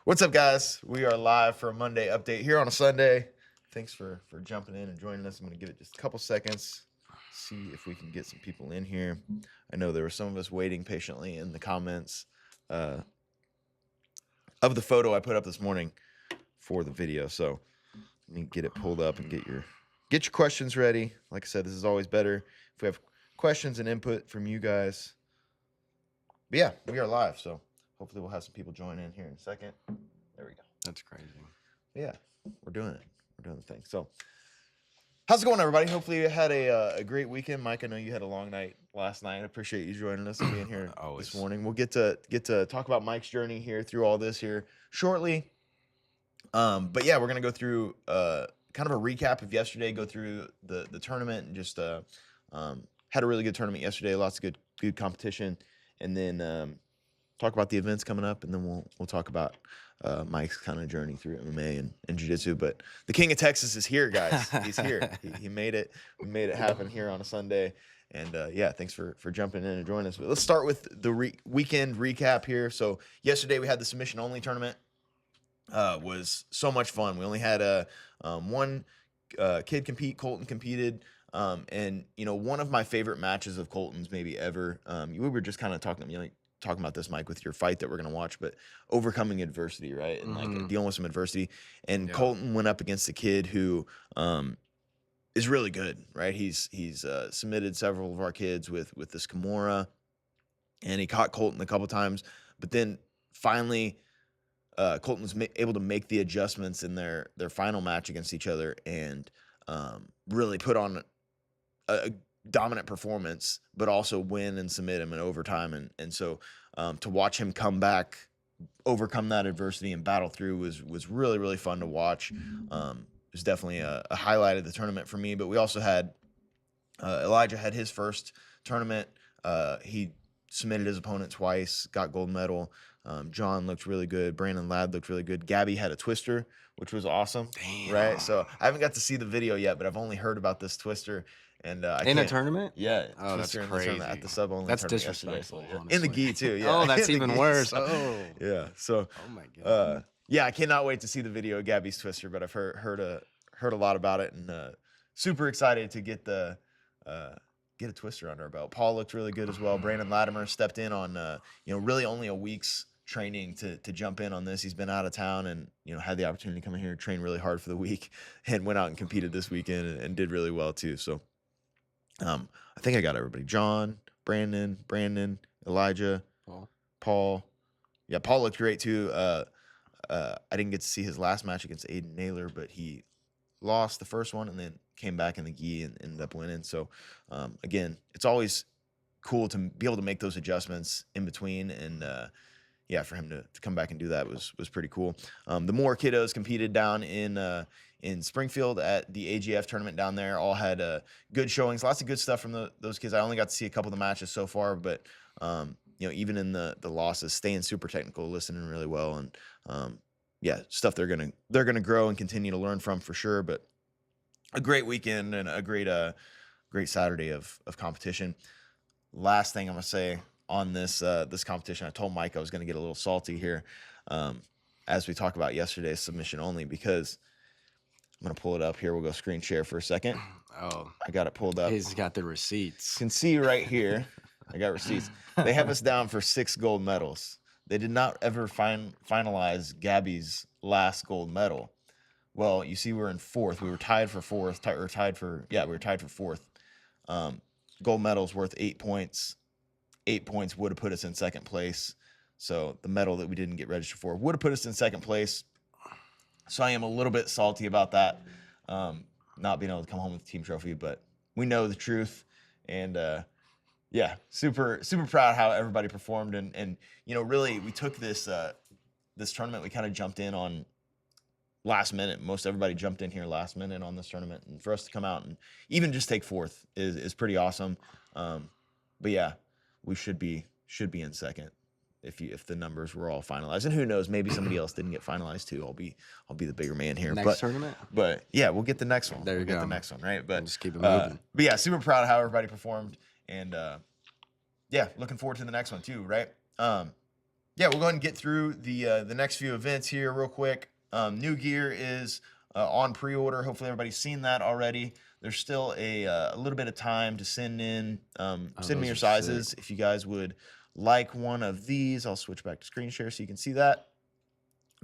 What's up, guys? We are live for a Monday update here on a Sunday. Thanks for jumping in and joining us. I'm going to give it just a couple seconds, see if we can get some people in here. I know there were some of us waiting patiently in the comments of the photo I put up this morning for the video. So let me get it pulled up and get your questions ready. Like I said, this is always better if we have questions and input from you guys. But yeah, we are live, so hopefully we'll have some people join in here in a second. There we go. That's crazy. Yeah, we're doing it. We're doing the thing. So how's it going, everybody? Hopefully you had a great weekend. Mike, I know you had a long night last night. I appreciate you joining us and being here this morning. We'll get to talk about Mike's journey here through all this here shortly. But yeah, we're going to go through kind of a recap of yesterday, go through the tournament, and just had a really good tournament yesterday. Lots of good competition. And then talk about the events coming up, and then we'll talk about Mike's kind of journey through MMA and jiu-jitsu. But the King of Texas is here, guys. He's here. He made it. We made it happen here on a Sunday. And yeah, thanks for jumping in and joining us. But let's start with the weekend recap here. So yesterday we had the submission only tournament. Was so much fun. We only had one kid compete. Colton competed. And you know, one of my favorite matches of Colton's maybe ever. We were just kind of talking about this, Mike, with your fight that we're gonna watch, but overcoming adversity, right? And like dealing with some adversity. And Colton went up against a kid who is really good, right? He's submitted several of our kids with this Kimura, and he caught Colton a couple times, but then finally Colton was able to make the adjustments in their final match against each other and really put on a dominant performance, but also win and submit him in overtime. And so to watch him come back, overcome that adversity and battle through was really, really fun to watch. It was definitely a highlight of the tournament for me. But we also had Elijah had his first tournament. He submitted his opponent twice, got gold medal. John looked really good. Brandon Ladd looked really good. Gabby had a twister, which was awesome. Damn. Right? So I haven't got to see the video yet, but I've only heard about this twister. And in a tournament? Yeah. Oh, that's crazy. At the sub only. That's tournament disrespectful. In the gi too. Yeah. Oh, that's even worse. So, oh. Yeah. So. Oh my god. Yeah, I cannot wait to see the video of Gabby's twister, but I've heard a lot about it, and super excited to get a twister under our belt. Paul looked really good as well. Brandon Latimer stepped in on really only a week's training to jump in on this. He's been out of town and had the opportunity to come in here, train really hard for the week, and went out and competed this weekend and did really well too. So I think I got everybody. John, Brandon, Elijah, Paul. Yeah, Paul looked great too. I didn't get to see his last match against Aiden Naylor, but he lost the first one and then came back in the gi and ended up winning. So again, it's always cool to be able to make those adjustments in between, and yeah, for him to come back and do that was pretty cool. The more kiddos competed down in Springfield at the AGF tournament down there. All had good showings, lots of good stuff from those kids. I only got to see a couple of the matches so far, but even in the losses, staying super technical, listening really well, and yeah, stuff they're gonna grow and continue to learn from for sure. But a great weekend and a great Saturday of competition. Last thing I'm gonna say on this competition, I told Mike I was gonna get a little salty here as we talk about yesterday's submission only, because I'm gonna pull it up here. We'll go screen share for a second. Oh, I got it pulled up. He's got the receipts. You can see right here. I got receipts. They have us down for 6 gold medals. They did not ever finalize Gabby's last gold medal. Well, you see, we're in 4th. We were tied for 4th. We were tied for 4th. Gold medal's worth 8 points. 8 points would have put us in 2nd place. So the medal that we didn't get registered for would have put us in 2nd place. So I am a little bit salty about that, not being able to come home with the team trophy. But we know the truth, and yeah, super proud how everybody performed, and really we took this tournament. We kind of jumped in on last minute. Most everybody jumped in here last minute on this tournament, and for us to come out and even just take 4th is pretty awesome. But yeah, we should be in 2nd if the numbers were all finalized. And who knows, maybe somebody else didn't get finalized too. I'll be the bigger man here. Next tournament? But yeah, we'll get the next one. There you go. Get the next one, right? But just keep it moving. But yeah, super proud of how everybody performed, and yeah, looking forward to the next one too, right? yeah, we'll go ahead and get through the next few events here real quick. New gear is on pre-order. Hopefully everybody's seen that already. There's still a little bit of time to send in send me your sizes if you guys would like one of these. I'll switch back to screen share so you can see that.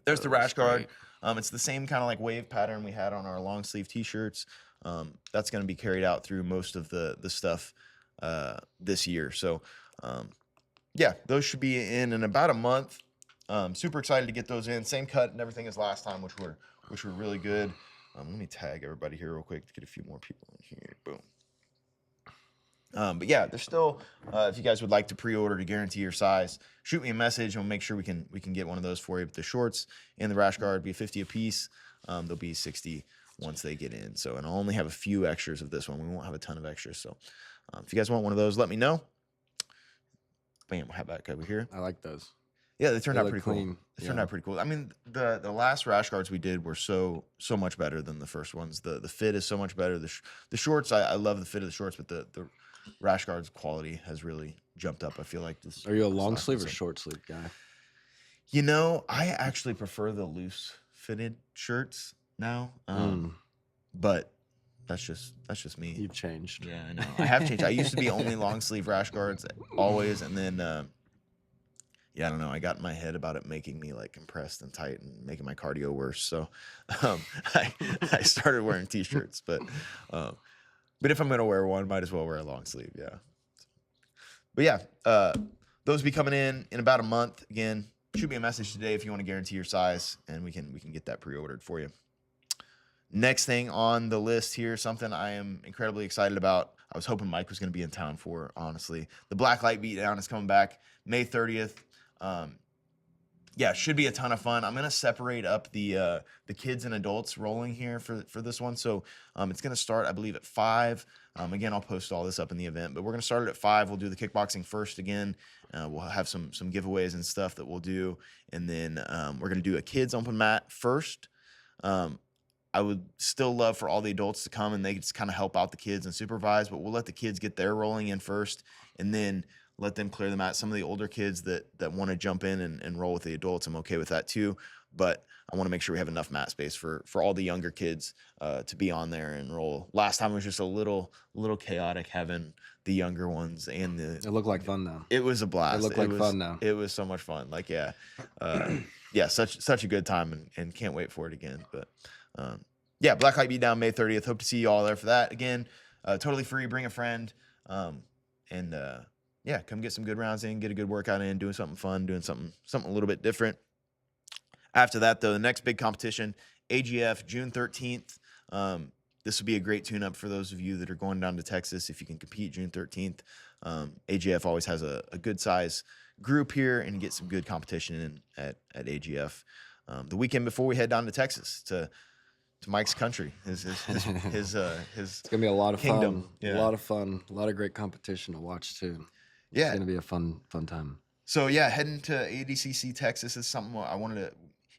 There's the rash guard. It's the same kind of like wave pattern we had on our long sleeve t-shirts. That's going to be carried out through most of the stuff this year. So yeah, those should be in about a month. Super excited to get those in. Same cut and everything as last time, which were really good. Let me tag everybody here real quick to get a few more people in here. Boom. But yeah, there's still, if you guys would like to pre-order to guarantee your size, shoot me a message and we'll make sure we can get one of those for you. But the shorts and the rash guard be 50 a piece. They'll be 60 once they get in. So, and I'll only have a few extras of this one. We won't have a ton of extras. So if you guys want one of those, let me know. Bam, we'll have that over here. I like those. Yeah, they turned out pretty clean. Cool. They turned out pretty cool. I mean, the last rash guards we did were so much better than the first ones. The fit is so much better. The shorts, I love the fit of the shorts, but the rash guards quality has really jumped up. I feel like this. Are you a long sleeve or short sleeve guy? You know, I actually prefer the loose fitted shirts now. But that's just me. You've changed. Yeah, I know. I have changed. I used to be only long sleeve rash guards always, and then yeah, I don't know. I got in my head about it making me like compressed and tight and making my cardio worse. So I started wearing t-shirts, but if I'm gonna wear one, might as well wear a long sleeve. Yeah. But yeah, those will be coming in about a month. Again, shoot me a message today if you want to guarantee your size, and we can get that pre-ordered for you. Next thing on the list here, something I am incredibly excited about. I was hoping Mike was going to be in town for, honestly. The Black Light Beatdown is coming back May 30th. Yeah, should be a ton of fun. I'm going to separate up the kids and adults rolling here for this one. So it's going to start, I believe, at 5. Again, I'll post all this up in the event, but we're going to start it at 5. We'll do the kickboxing first again. We'll have some giveaways and stuff that we'll do. And then we're going to do a kids open mat first. I would still love for all the adults to come and they just kind of help out the kids and supervise, but we'll let the kids get their rolling in first and then let them clear the mat. Some of the older kids that want to jump in and roll with the adults, I'm okay with that too. But I want to make sure we have enough mat space for all the younger kids to be on there and roll. Last time it was just a little chaotic having the younger ones and the. It looked like fun though. It was a blast. It looked like fun now. It was so much fun. Like yeah, yeah, such a good time and can't wait for it again. But yeah, Black Light Beatdown May 30th. Hope to see you all there for that. Again, totally free. Bring a friend, and yeah, come get some good rounds in, get a good workout in, doing something fun, doing something a little bit different. After that, though, the next big competition, AGF, June 13th. This will be a great tune-up for those of you that are going down to Texas. If you can compete June 13th, AGF always has a good size group here and get some good competition in at AGF. The weekend before we head down to Texas to Mike's country, his it's gonna be a lot of kingdom. fun. Yeah. A lot of fun, a lot of great competition to watch too. Yeah, it's gonna be a fun time. So yeah, heading to ADCC Texas is something I wanted to.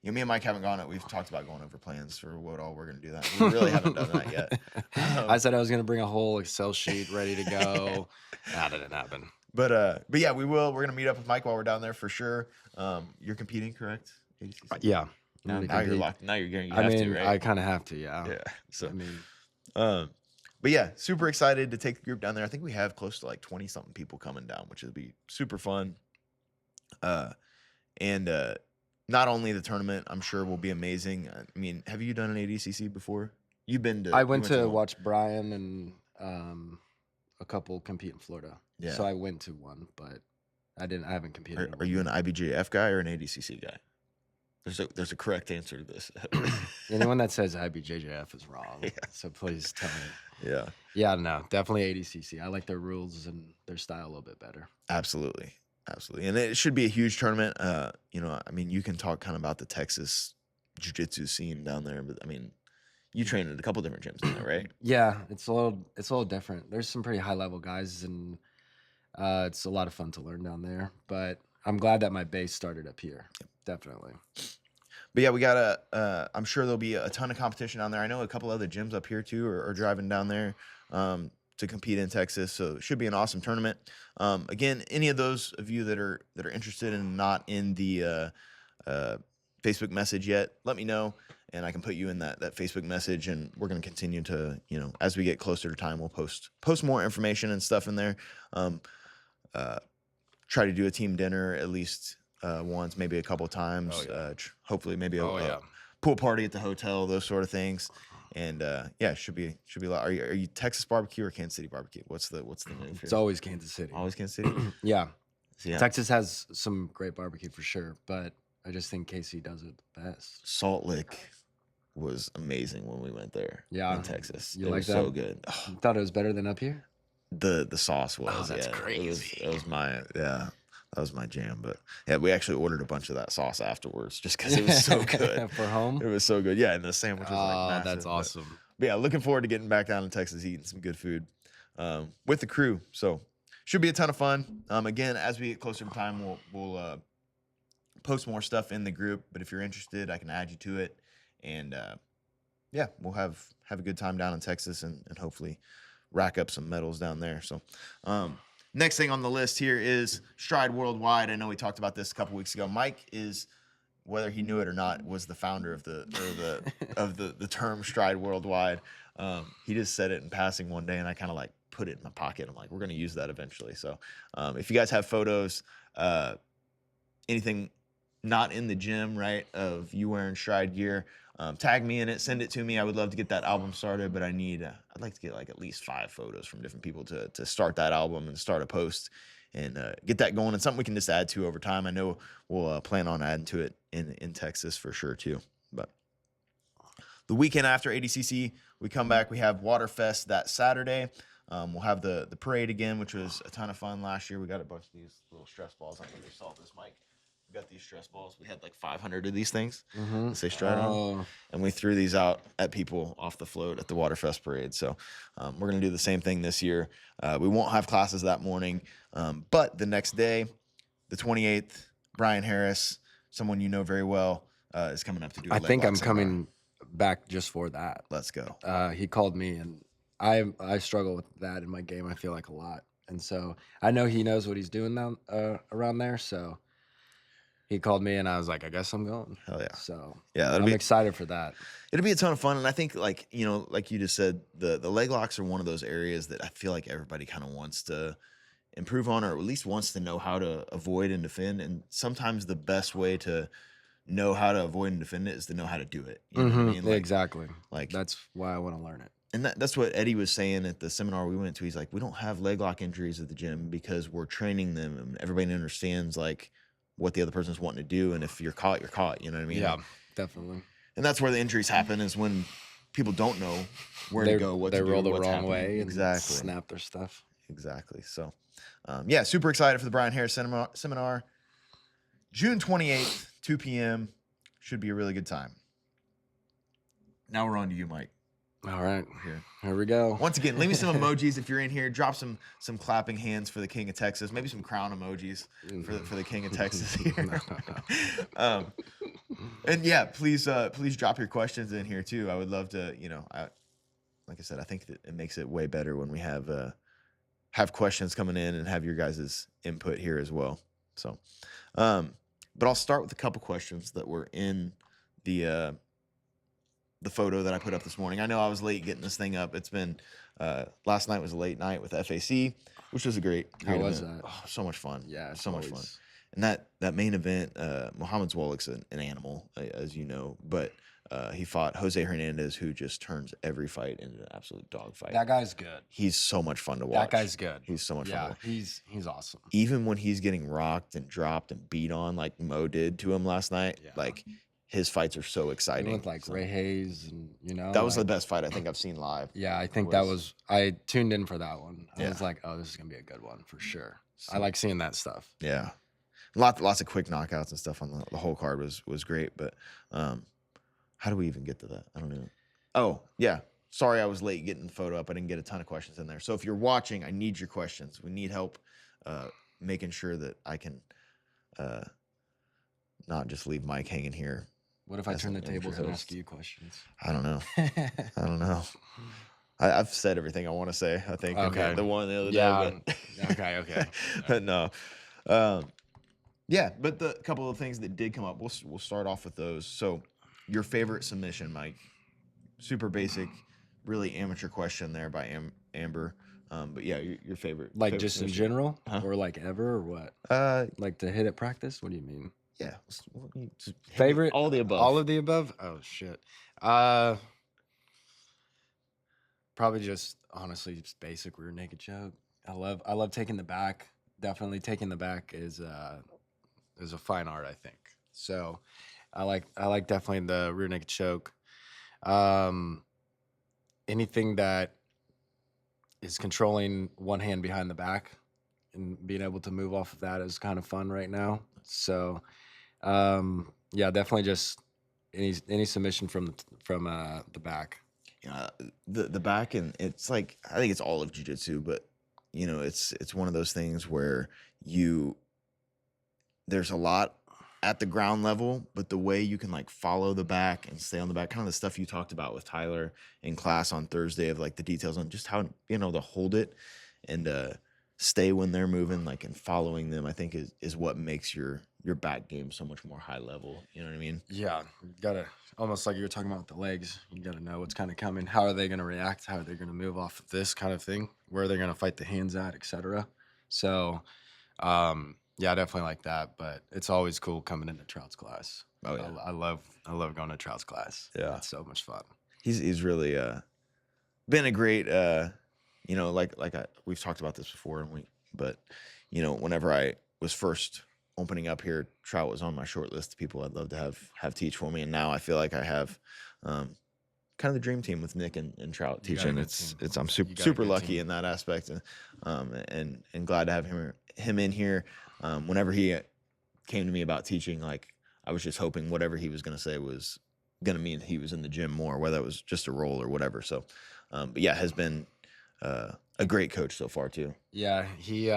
You know, me and Mike haven't gone. We've talked about going over plans for what all we're gonna do. That we really haven't done that yet. I said I was gonna bring a whole Excel sheet ready to go. That didn't happen. But yeah, we will. We're gonna meet up with Mike while we're down there for sure. You're competing, correct? ADCC? Yeah. Now you're locked. Now you're getting. I mean, right? I kind of have to. Yeah. Yeah. So I mean, but yeah, super excited to take the group down there. I think we have close to like 20 something people coming down, which would be super fun. And not only the tournament, I'm sure will be amazing. I mean, have you done an ADCC before? You've been to. I went to watch Brian and a couple compete in Florida. Yeah. So I went to one, but I haven't competed. Are you an IBJF guy or an ADCC guy? There's a correct answer to this. Anyone that says IBJJF is wrong. Yeah. So please tell me. Yeah. Yeah, no, definitely ADCC. I like their rules and their style a little bit better. Absolutely. And it should be a huge tournament. You know, I mean, you can talk kind of about the Texas jiu-jitsu scene down there, but I mean, you train at a couple different gyms down there, right? Yeah, it's a little different. There's some pretty high level guys, and it's a lot of fun to learn down there. But I'm glad that my base started up here. Yep. Definitely. But yeah, we got I'm sure there'll be a ton of competition down there. I know a couple other gyms up here too are driving down there to to compete in Texas. So it should be an awesome tournament. Again, any of those of you that are interested and not in the Facebook message yet, let me know, and I can put you in that Facebook message, and we're going to continue to, as we get closer to time, we'll post more information and stuff in there. Try to do a team dinner at least once, maybe a couple times. Hopefully maybe a pool party at the hotel, those sort of things. And should be a lot. Are you Texas barbecue or Kansas City barbecue? What's the move here? It's always Kansas City. Always Kansas City. Yeah. Texas has some great barbecue for sure, but I just think KC does it the best. Salt Lick was amazing when we went there. Yeah, in Texas. You it like was that? So good. You thought it was better than up here? The sauce was. Oh, that's crazy. It was that was my jam. But yeah, we actually ordered a bunch of that sauce afterwards just because it was so good. For home? It was so good. Yeah, and the sandwich was massive. That's awesome. But yeah, looking forward to getting back down in Texas, eating some good food with the crew. So should be a ton of fun. Again, as we get closer to time, we'll post more stuff in the group. But if you're interested, I can add you to it. And we'll have a good time down in Texas and hopefully rack up some medals down there. So next thing on the list here is Stride Worldwide. I know we talked about this a couple weeks ago. Mike is, whether he knew it or not, was the founder of the term Stride Worldwide. He just said it in passing one day, and I kind of like put it in my pocket. I'm like, we're going to use that eventually. So if you guys have photos, anything not in the gym, right, of you wearing Stride gear, tag me in it, send it to me. I would love to get that album started, but I'd like to get like at least 5 photos from different people to start that album and start a post and get that going. And something we can just add to over time. I know we'll plan on adding to it in Texas for sure too. But the weekend after ADCC, we come back. We have Waterfest that Saturday. We'll have the parade again, which was a ton of fun last year. We got a bunch of these little stress balls. I don't know if you saw this, Mike. We got these stress balls. We had like 500 of these things that say Stride on, and we threw these out at people off the float at the Waterfest parade. So we're going to do the same thing this year. We won't have classes that morning, but the next day, the 28th, Brian Harris, someone you know very well, is coming up to do a I leg think lock I'm seminar. coming back just for that. Let's go. He called me, and I struggle with that in my game, I feel like, a lot. And so I know he knows what he's doing down around there, so he called me, and I was like, I guess I'm going. Hell yeah. So yeah, I'm excited for that. It'll be a ton of fun. And I think, like you just said, the leg locks are one of those areas that I feel like everybody kind of wants to improve on, or at least wants to know how to avoid and defend. And sometimes the best way to know how to avoid and defend it is to know how to do it. You know what I mean? Like, exactly. Like, that's why I want to learn it. And that's what Eddie was saying at the seminar we went to. He's like, we don't have leg lock injuries at the gym because we're training them, and everybody understands like what the other person's wanting to do. And if you're caught, you're caught. You know what I mean? Yeah, definitely. And that's where the injuries happen, is when people don't know where to go, what to do, they roll the what's wrong happening. way and Exactly. snap their stuff. Exactly. So, super excited for the Brian Harris seminar. June 28th, 2 p.m. Should be a really good time. Now we're on to you, Mike. All right, here we go. Once again, leave me some emojis if you're in here. Drop some clapping hands for the King of Texas. Maybe some crown emojis for the King of Texas here. And yeah, please drop your questions in here too. I would love to. Like I said, I think that it makes it way better when we have questions coming in and have your guys' input here as well. So, but I'll start with a couple questions that were in the photo that I put up this morning. I know I was late getting this thing up. It's been last night was a late night with FAC, which was a great How event. was that? Oh, so much fun. Yeah, so much fun. And that main event, Muhammad Zwolik's an animal, as you know, but he fought Jose Hernandez, who just turns every fight into an absolute dogfight. That guy's good. He's so much fun to watch. That guy's good. He's so much fun to watch. He's awesome. Even when he's getting rocked and dropped and beat on like Mo did to him last night, like his fights are so exciting. With like Ray Hayes, and that was the best fight I think I've seen live. Yeah, I think I tuned in for that one. I was like, oh, this is gonna be a good one for sure. I like seeing that stuff. Yeah, lots of quick knockouts and stuff on the whole card was great. But how do we even get to that? I don't know. Oh yeah, sorry I was late getting the photo up. I didn't get a ton of questions in there. So if you're watching, I need your questions. We need help making sure that I can not just leave Mike hanging here. What if I turn the tables and ask you questions? I don't know. I don't know. I've said everything I want to say, I think, in Okay. the one the other Yeah. day. But Okay. but no. Yeah, but the couple of things that did come up, we'll start off with those. So, your favorite submission, Mike? Super basic, really amateur question there by Amber. But yeah, your favorite Like favorite just in submission? general, Huh? or like ever, or what? Uh, Like to hit at practice? What do you mean? yeah. Just hit me Favorite? all the above. All of the above? Oh shit. Probably just honestly just basic rear naked choke. I love taking the back. Definitely taking the back is a fine art, I think. So I like definitely the rear naked choke. Anything that is controlling one hand behind the back and being able to move off of that is kind of fun right now. So yeah, definitely just any submission from the back. Yeah, the back, and it's like, I think it's all of jiu-jitsu, but it's one of those things where there's a lot at the ground level, but the way you can like follow the back and stay on the back, kind of the stuff you talked about with Tyler in class on Thursday, of like the details on just how being able to hold it and stay when they're moving, like, and following them, I think is what makes your back game so much more high level. You know what I mean? Yeah, you gotta, almost like you were talking about with the legs, you gotta know what's kind of coming. How are they gonna react? How are they gonna move off of this kind of thing? Where are they gonna fight the hands at, etc. So, yeah, I definitely like that. But it's always cool coming into Trout's class. Oh yeah, I love going to Trout's class. Yeah. It's so much fun. he's really been a great we've talked about this before, but whenever I was first opening up here, Trout was on my short list of people I'd love to have teach for me, and now I feel like I have kind of the dream team with Nick and Trout You got a teaching. good It's team. I'm You got a super good lucky team. in that aspect, and glad to have him in here. Whenever he came to me about teaching, like, I was just hoping whatever he was going to say was going to mean he was in the gym more, whether it was just a role or whatever. So, but yeah, has been a great coach so far too. Yeah, he's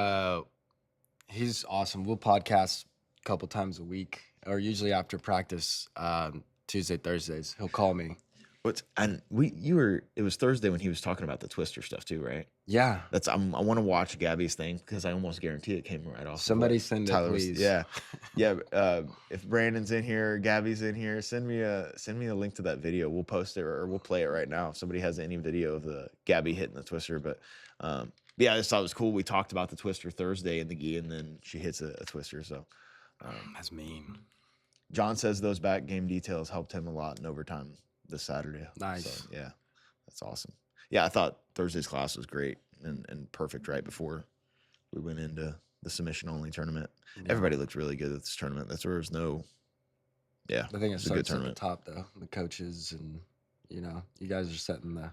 awesome. We'll podcast a couple times a week, or usually after practice, Tuesday, Thursdays. He'll call me. It was Thursday when he was talking about the twister stuff too, right? Yeah. I want to watch Gabby's thing, because I almost guarantee it came right off. Somebody send it, please. Yeah. If Brandon's in here, Gabby's in here, send me a link to that video. We'll post it, or we'll play it right now if somebody has any video of the Gabby hitting the twister. But yeah, I just thought it was cool. We talked about the twister Thursday in the gi, and then she hits a twister. So That's mean. John says those back game details helped him a lot in overtime this Saturday. Nice. So, yeah, that's awesome. Yeah, I thought Thursday's class was great and perfect right before we went into the submission only tournament. Yeah. Everybody looked really good at this tournament. There was no, yeah. I think it was a good starts at the tournament. top though. The coaches, and you guys are setting the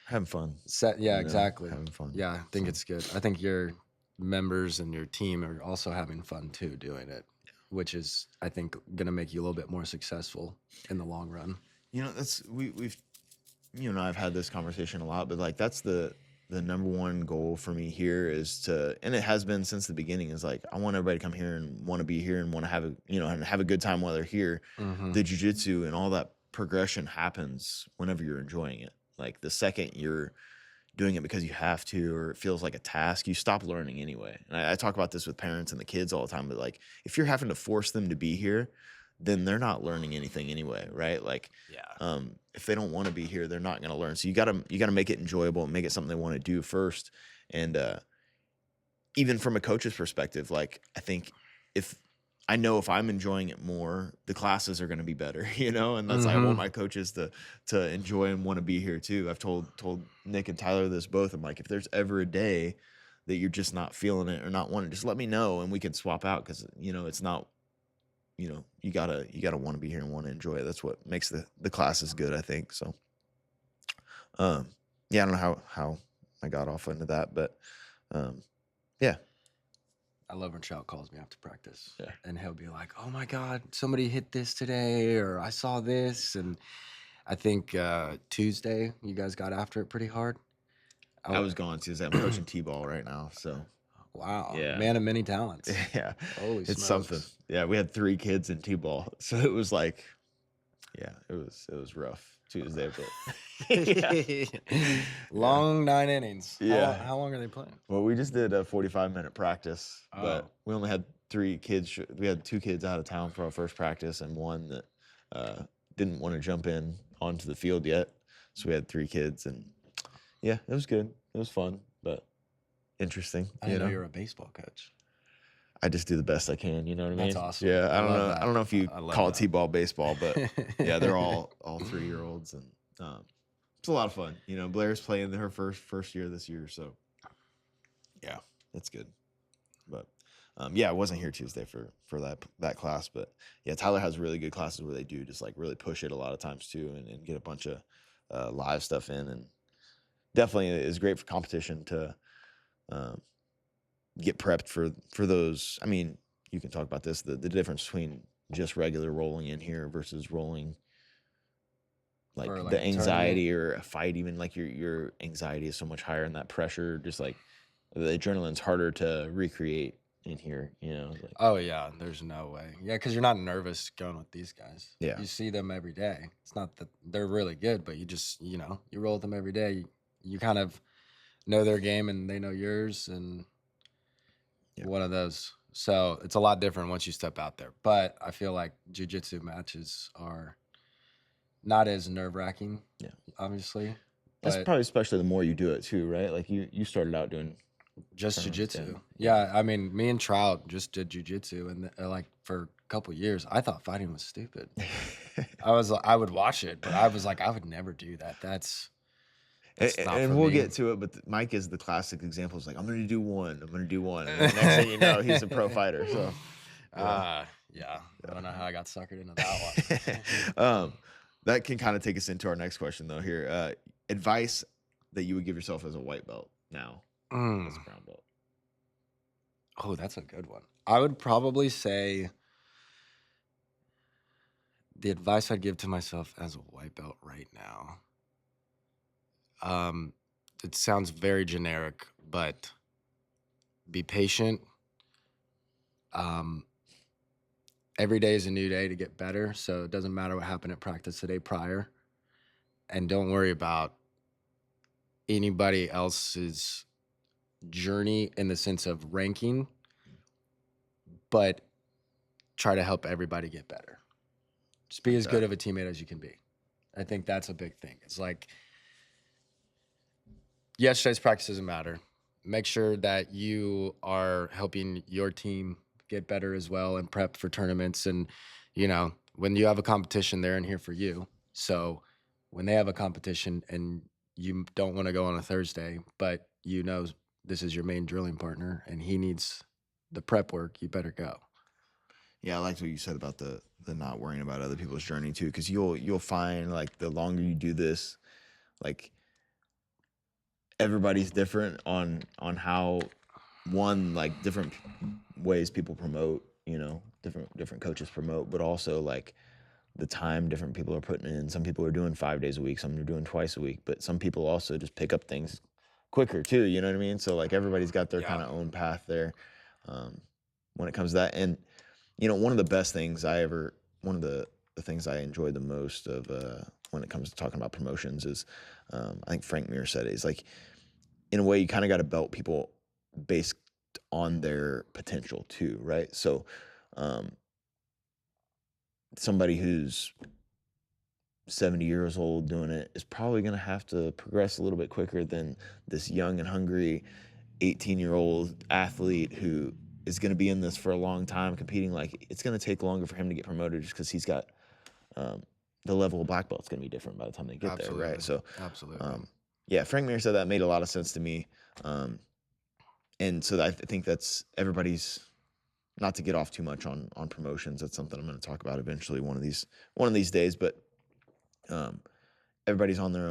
Having fun. set. Yeah, exactly. Having fun. Yeah, I think So, it's good. I think your members and your team are also having fun too doing it, which is, I think, gonna make you a little bit more successful in the long run. that's we've you and I have had this conversation a lot, but like that's the number one goal for me here is to, and it has been since the beginning, is like I want everybody to come here and want to be here and want to have and have a good time while they're here. Mm-hmm. The jiu-jitsu and all that progression happens whenever you're enjoying it. Like the second you're doing it because you have to, or it feels like a task, you stop learning anyway. And I talk about this with parents and the kids all the time, but like if you're having to force them to be here, then they're not learning anything anyway, right? Like, Yeah. If they don't want to be here, they're not going to learn. So you gotta make it enjoyable and make it something they want to do first. And even from a coach's perspective, like I think if I'm enjoying it more, the classes are going to be better, and that's I want my coaches to enjoy and want to be here too. I've told Nick and Tyler this both. I'm like, if there's ever a day that you're just not feeling it or not wanting, just let me know and we can swap out, because it's not, you gotta want to be here and want to enjoy it. That's what makes the classes good, I think. So yeah, I don't know how I got off into that, but yeah. I love when Trout calls me after practice. Yeah. And he'll be like, "Oh my God, somebody hit this today," or "I saw this." And I think Tuesday you guys got after it pretty hard. I was going Tuesday. I'm coaching T-ball right now, so wow, Yeah. man of many talents. yeah, Holy it's smokes. something. Yeah, we had 3 kids in T-ball, so it was like Yeah, it was rough Tuesday, but Long 9 innings. Yeah. How long are they playing? Well, we just did a 45-minute practice, but Oh. we only had 3 kids. We had 2 kids out of town for our first practice, and one that didn't want to jump in onto the field yet. So we had 3 kids, and yeah, it was good. It was fun, but interesting. I didn't know you were a baseball coach. I just do the best I can. You know what I mean? That's awesome. Yeah, I don't know. That. I don't know if you call it t-ball baseball, but yeah, they're all 3-year-olds, and it's a lot of fun. You know, Blair's playing her first year this year, so yeah, that's good. But yeah, I wasn't here Tuesday for that class, but yeah, Tyler has really good classes where they do just like really push it a lot of times too, and get a bunch of live stuff in, and definitely is great for competition to get prepped for those. I mean, you can talk about this, the difference between just regular rolling in here versus rolling like the anxiety or a fight, even like your anxiety is so much higher, and that pressure, just like the adrenaline's harder to recreate in here, you know. Like, oh yeah, there's no way. Yeah, because you're not nervous going with these guys. Yeah, you see them every day. It's not that they're really good, but you just you roll with them every day. You kind of know their game and they know yours, and one of those. So it's a lot different once you step out there. But I feel like jiu-jitsu matches are not as nerve-wracking. Yeah, obviously. That's probably especially the more you do it too, right? Like you started out doing just jiu-jitsu. Yeah, I mean, me and Trout just did jiu-jitsu, and like for a couple years, I thought fighting was stupid. I would watch it, but I was like, I would never do that. That's and we'll get to it, but Mike is the classic example. It's like, I'm going to do one. And the next thing you know, he's a pro fighter. So, yeah. I don't know how I got suckered into that one. That can kind of take us into our next question, though. Here, advice that you would give yourself as a white belt now, as a brown belt. Oh, that's a good one. I would probably say the advice I'd give to myself as a white belt right now. It sounds very generic, but be patient. Every day is a new day to get better, so it doesn't matter what happened at practice the day prior. And don't worry about anybody else's journey in the sense of ranking, but try to help everybody get better. Just be as good of a teammate as you can be. I think that's a big thing. It's like, yesterday's practice doesn't matter. Make sure that you are helping your team get better as well and prep for tournaments. And, when you have a competition, they're in here for you. So when they have a competition and you don't want to go on a Thursday, but this is your main drilling partner and he needs the prep work, you better go. Yeah, I liked what you said about the not worrying about other people's journey too, because you'll find like the longer you do this, like everybody's different on how like different ways people promote, different coaches promote, but also like the time different people are putting in. Some people are doing 5 days a week, some are doing twice a week, but some people also just pick up things quicker too, you know what I mean? So like everybody's got their kind of own path there when it comes to that. And one of the best things one of the things I enjoy the most of when it comes to talking about promotions is I think Frank Mir said it, is like, in a way, you kind of got to belt people based on their potential too, right? So somebody who's 70 years old doing it is probably going to have to progress a little bit quicker than this young and hungry 18-year-old athlete who is going to be in this for a long time competing. Like, it's going to take longer for him to get promoted just because he's got the level of black belt's going to be different by the time they get there, right? So yeah, Frank Mir said that made a lot of sense to me. And so I think that's everybody's, not to get off too much on promotions. That's something I'm going to talk about eventually one of these days, but everybody's on their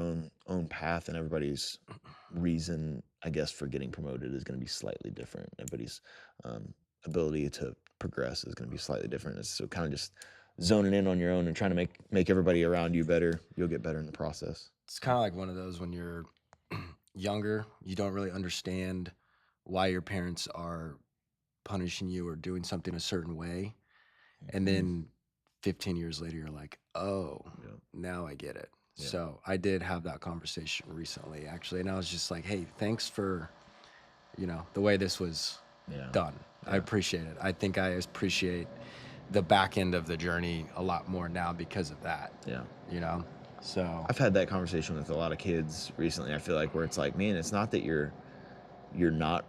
own path, and everybody's reason, I guess, for getting promoted is going to be slightly different. Everybody's ability to progress is going to be slightly different. So kind of just zoning in on your own and trying to make everybody around you better. You'll get better in the process. It's kind of like one of those when you're younger, you don't really understand why your parents are punishing you or doing something a certain way. And then 15 years later, you're like, oh, now I get it. Yeah. So I did have that conversation recently, actually. And I was just like, hey, thanks for, the way this was done. I appreciate it. I think I appreciate the back end of the journey a lot more now because of that. Yeah. So I've had that conversation with a lot of kids recently. I feel like where it's like, man, it's not that you're not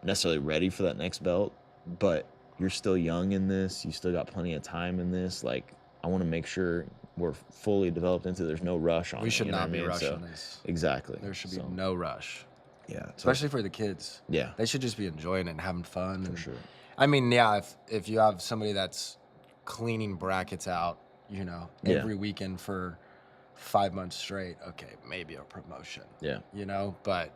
necessarily ready for that next belt, but you're still young in this. You still got plenty of time in this. Like, I want to make sure we're fully developed into. There's no rush on it. We should not be rushing this. Exactly. There should be no rush. Yeah. Especially for the kids. Yeah. They should just be enjoying it and having fun. For sure. I mean, yeah, if you have somebody that's cleaning brackets out, every weekend for 5 months straight, okay, maybe a promotion. Yeah. But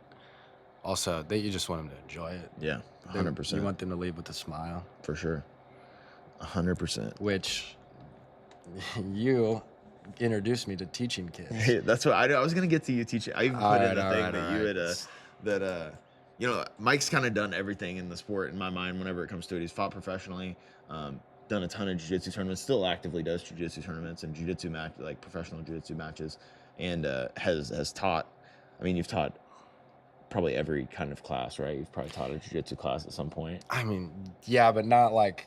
also, you just want them to enjoy it. Yeah, 100%. You want them to leave with a smile. For sure. 100%. Which you introduced me to teaching kids. That's what I was going to get to you teaching. I even put in a thing that you had, Mike's kind of done everything in the sport in my mind whenever it comes to it. He's fought professionally, done a ton of jiu-jitsu tournaments, still actively does jiu-jitsu tournaments and jiu-jitsu match, like professional jiu-jitsu matches, and has taught. I mean, you've taught probably every kind of class, right? You've probably taught a jiu-jitsu class at some point. I mean, yeah, but not like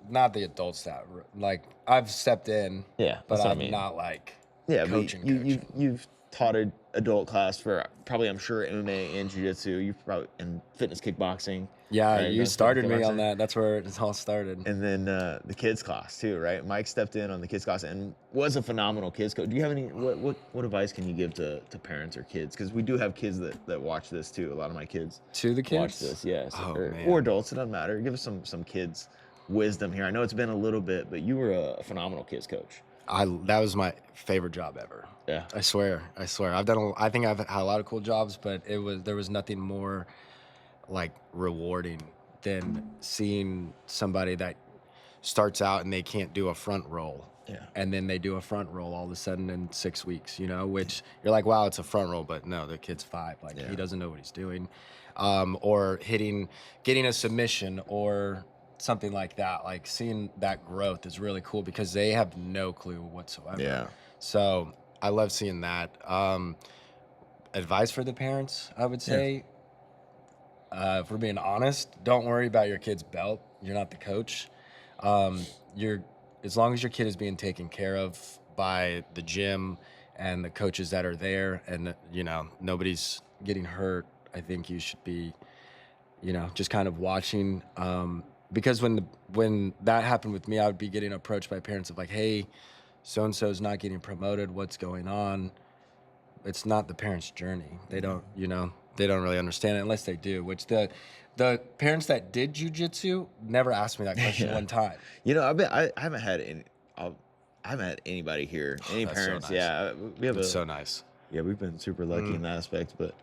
not the adults that like I've stepped in. Yeah, but I'm not like coaching. But you've taught an adult class for probably, I'm sure, MMA and jiu-jitsu. You've probably in fitness kickboxing. Yeah, right? You started me on that. That's where it all started. And then the kids class too, right? Mike stepped in on the kids class and was a phenomenal kids coach. Do you have any what advice can you give to parents or kids? Because we do have kids that watch this too. A lot of my kids to the kids watch this, yes, or adults. It doesn't matter. Give us some kids wisdom here. I know it's been a little bit, but you were a phenomenal kids coach. That was my favorite job ever. Yeah, I swear. I think I've had a lot of cool jobs, but there was nothing more like rewarding than seeing somebody that starts out and they can't do a front roll. Yeah. And then they do a front roll all of a sudden in 6 weeks, which you're like, wow, it's a front roll, but no, the kid's 5. Like he doesn't know what he's doing. Or getting a submission or something like that. Like seeing that growth is really cool because they have no clue whatsoever. Yeah. So I love seeing that. Advice for the parents, I would say, if we're being honest, don't worry about your kid's belt. You're not the coach. As long as your kid is being taken care of by the gym and the coaches that are there, and nobody's getting hurt, I think you should be, just kind of watching. Because when that happened with me, I would be getting approached by parents of like, hey, so-and-so's not getting promoted. What's going on? It's not the parent's journey. They don't, they don't really understand it unless they do, which the parents that did jiu-jitsu never asked me that question one time. I haven't had anybody here, any parents. So nice. Yeah, we have so nice. Yeah, we've been super lucky in that aspect. But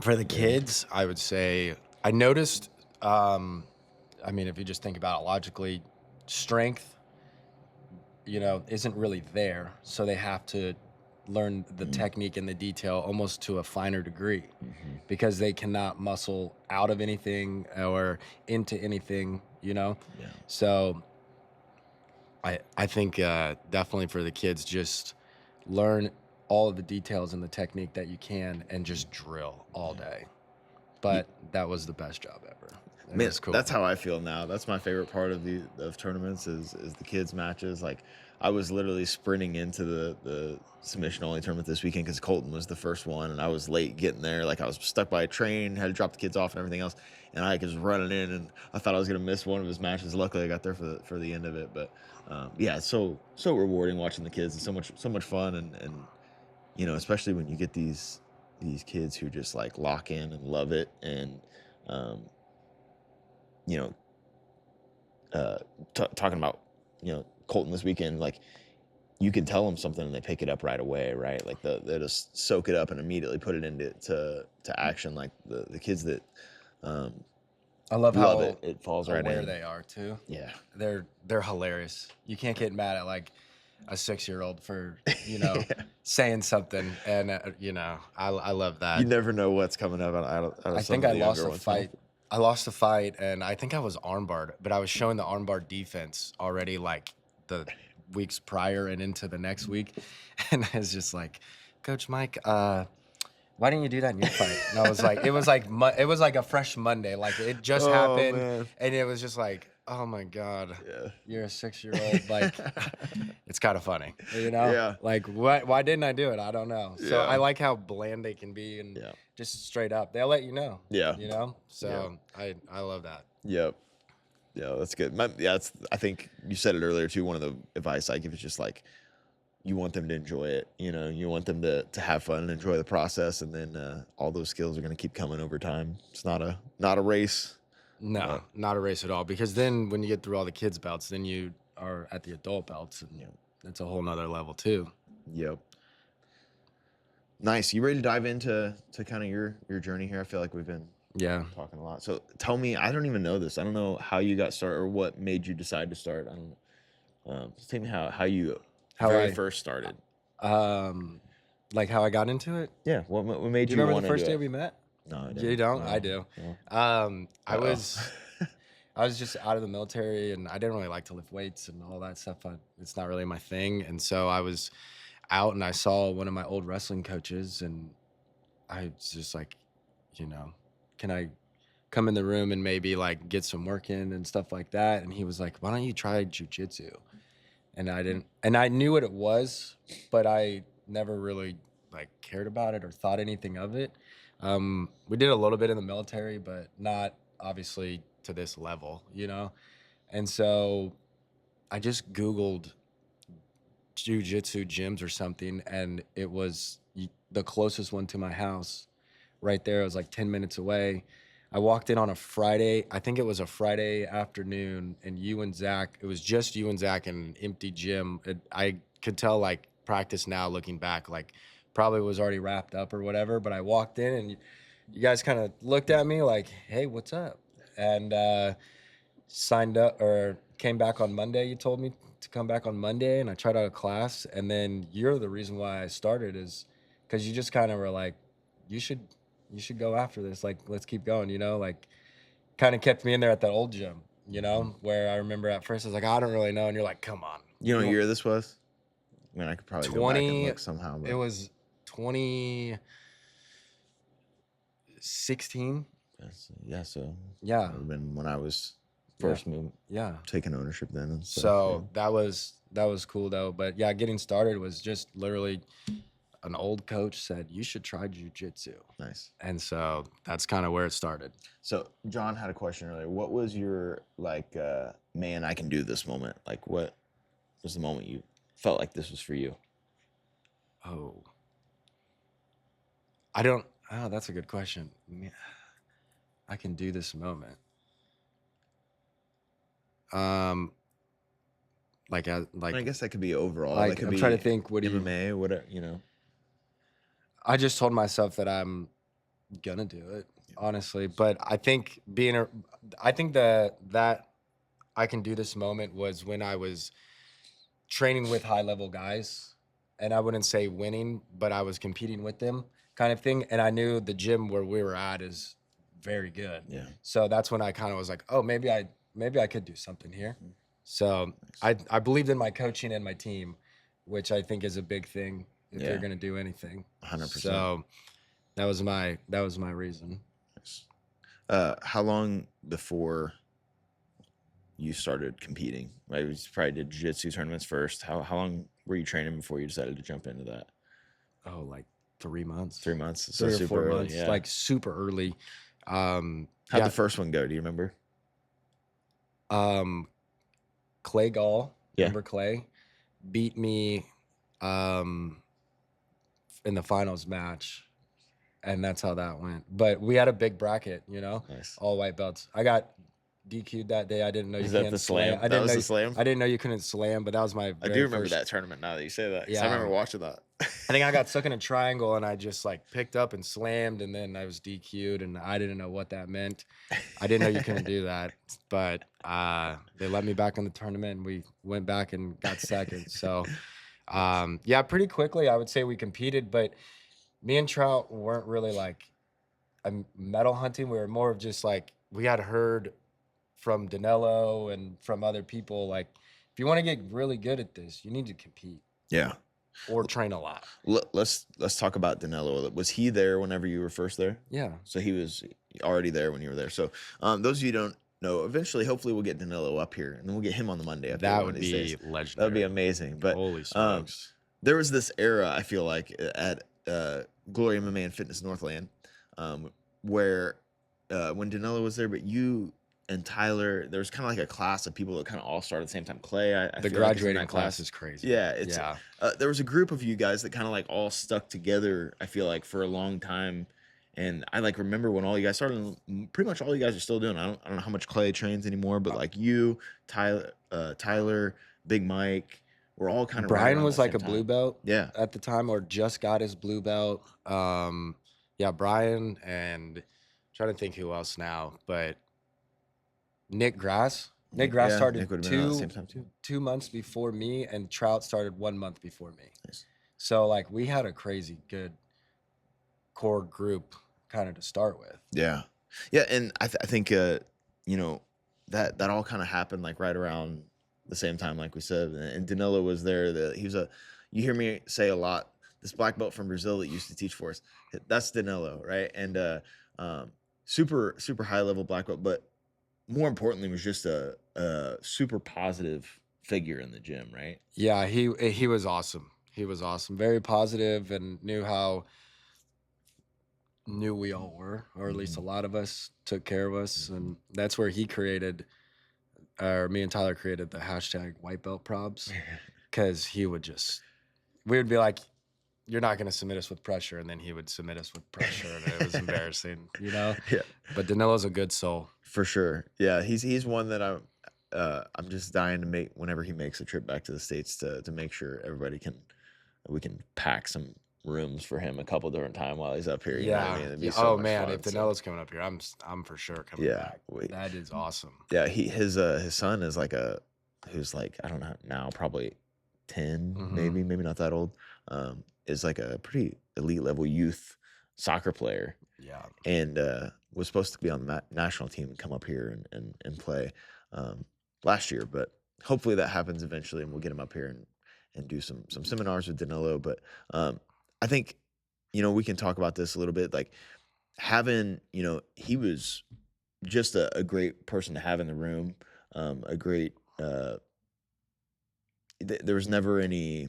for the kids, I would say I noticed. I mean, if you just think about it logically, strength, isn't really there, so they have to learn the technique and the detail almost to a finer degree because they cannot muscle out of anything or into anything, So I think definitely for the kids, just learn all of the details and the technique that you can and just drill all day. But that was the best job ever. Man, cool. That's how I feel now. That's my favorite part of tournaments is the kids matches. Like I was literally sprinting into the submission only tournament this weekend because Colton was the first one and I was late getting there. Like I was stuck by a train, had to drop the kids off and everything else. And I was running in and I thought I was going to miss one of his matches. Luckily I got there for the end of it. But it's so rewarding watching the kids and so much fun. And especially when you get these kids who just like lock in and love it. And, talking about, Colton this weekend, like you can tell them something and they pick it up right away, right? Like they just soak it up and immediately put it into action. Like the kids that I love how it falls right in. Aware they are too. Yeah, they're hilarious. You can't get mad at like a 6-year-old for saying something, and I love that. You never know what's coming up out of I think I lost a fight. I lost a fight, and I think I was armbarred, but I was showing the armbar defense already, like the weeks prior and into the next week. And I was just like, Coach Mike, why didn't you do that in your fight? And I was like, it was like a fresh Monday. Like it just happened. Man. And it was just like, oh my God, Yeah. you're a 6-year-old. Like, it's kind of funny, you know? Yeah. Like, why didn't I do it? I don't know. So Yeah. I like how bland they can be and just straight up. They'll let you know. Yeah. You know? So I love that. Yep. Yeah, that's good. I think you said it earlier too. One of the advice I give is just like, you want them to enjoy it. You know, you want them to have fun and enjoy the process, and then all those skills are going to keep coming over time. It's not a race. No, not a race at all. Because then when you get through all the kids belts, then you are at the adult belts, and that's a whole nother level too. Yep. Nice. You ready to dive into kind of your journey here? I feel like we've been talking a lot. So tell me, I don't even know this. I don't know how you got started or what made you decide to start. I don't know. Just tell me how you first started. Like how I got into it? Yeah. What made you you remember want the to first do day it? we met? No, I didn't. You don't? No, I do. No. I was just out of the military, and I didn't really like to lift weights and all that stuff. It's not really my thing. And so I was out, and I saw one of my old wrestling coaches, and I was just like, can I come in the room and maybe like get some work in and stuff like that? And he was like, why don't you try jiu-jitsu? And I didn't, and I knew what it was, but I never really like cared about it or thought anything of it. We did a little bit in the military, but not obviously to this level, And so I just Googled jiu-jitsu gyms or something, and it was the closest one to my house right there. It was like 10 minutes away. I walked in on a Friday. I think it was a Friday afternoon, and it was just you and Zach in an empty gym. I could tell, like, practice now looking back, like, probably was already wrapped up or whatever. But I walked in, and you guys kind of looked at me like, hey, what's up? And signed up or came back on Monday. You told me to come back on Monday, and I tried out a class. And then you're the reason why I started is because you just kind of were like, you should go after this. Like, let's keep going, like kind of kept me in there at that old gym, where I remember at first I was like, I don't really know. And you're like, come on. You know what year this was? I mean, I could probably go back and look somehow. But... It was 2016. Yeah. So yeah, it would have been when I was first taking ownership then. And stuff, so that was cool though. But yeah, getting started was just literally an old coach said, you should try jiu-jitsu. Nice. And so that's kind of where it started. So John had a question earlier. What was your man, I can do this moment? Like, what was the moment you felt like this was for you? That's a good question. I can do this moment. I guess that could be overall. Like, that could I'm be trying to think. What MMA, whatever, I just told myself that I'm gonna do it, honestly. But I think that I can do this moment was when I was training with high level guys, and I wouldn't say winning, but I was competing with them, kind of thing. And I knew the gym where we were at is very good. Yeah. So that's when I kind of was like, oh, maybe I could do something here. So nice. I believed in my coaching and my team, which I think is a big thing if you're going to do anything. 100%. So that was my reason. How long before you started competing? Right, you probably did jiu-jitsu tournaments first. How long were you training before you decided to jump into that? Oh, like 3 months. 3 months. So 3 or 4 months. Yeah. Like super early. How'd the first one go? Do you remember? Clay Gall, remember Clay, beat me in the finals match, and that's how that went. But we had a big bracket, nice. All white belts. I got DQ'd that day. I didn't know you couldn't the slam. I didn't know the slam. I didn't know you couldn't slam, but that was my. I do remember that tournament now that you say that. Yeah, I remember watching that. I think I got stuck in a triangle and I just picked up and slammed, and then I was DQ'd, and I didn't know what that meant. I didn't know you couldn't do that, but they let me back in the tournament, and we went back and got second. So, pretty quickly I would say we competed, but me and Trout weren't really medal hunting. We were more of just we had heard from Danilo and from other people If you want to get really good at this, you need to compete. Yeah. Or train a lot. Let's talk about Danilo. Was he there whenever you were first there? Yeah. So he was already there when you were there. So those of you who don't know, eventually, hopefully, we'll get Danilo up here, and then we'll get him on the Monday. That would be legendary. That would be amazing. But holy smokes, there was this era, I feel like, at Glory MMA and Fitness Northland, where when Danilo was there, but you and Tyler, there was kind of like a class of people that kind of all started at the same time. Clay, the graduating class is crazy. Yeah, there was a group of you guys that kind of like all stuck together, I feel like, for a long time. And I like remember when all you guys started, pretty much all you guys are still doing. I don't know how much Clay trains anymore, but like you, Tyler, Big Mike, we're all kind of. Brian was like a blue belt, yeah, at the time, or just got his blue belt. Yeah, Brian, and I'm trying to think who else now, but Nick Grass. Nick Grass started same time too. 2 months before me, and Trout started 1 month before me. Nice. So like we had a crazy good core group kind of to start with. Yeah, and I think you know that all kind of happened like right around the same time, like we said. And Danilo was there. He was you hear me say a lot, this black belt from Brazil that used to teach for us. That's Danilo, right? And super high level black belt, but more importantly, was just a super positive figure in the gym, right? Yeah, he was awesome. He was awesome, very positive, and knew we all were, or at least a lot of us took care of us, and that's where he created, or me and Tyler created the hashtag white belt probs, because we would be like, you're not going to submit us with pressure, and then he would submit us with pressure, and it was embarrassing, Yeah. But Danilo's a good soul. For sure. Yeah, he's one that I'm just dying to make whenever he makes a trip back to the States to make sure we can pack some rooms for him a couple different times while he's up here. You know what I mean? It'd be so much fun, if Danilo's coming up here, I'm for sure coming back. That is awesome. Yeah, his son is who's like, I don't know now, probably 10, maybe not that old. Is like a pretty elite level youth soccer player. Yeah. And was supposed to be on the national team and come up here and play last year, but hopefully that happens eventually, and we'll get him up here and do some seminars with Danilo. But I think, we can talk about this a little bit, like having, he was just a great person to have in the room, a great, there was never any,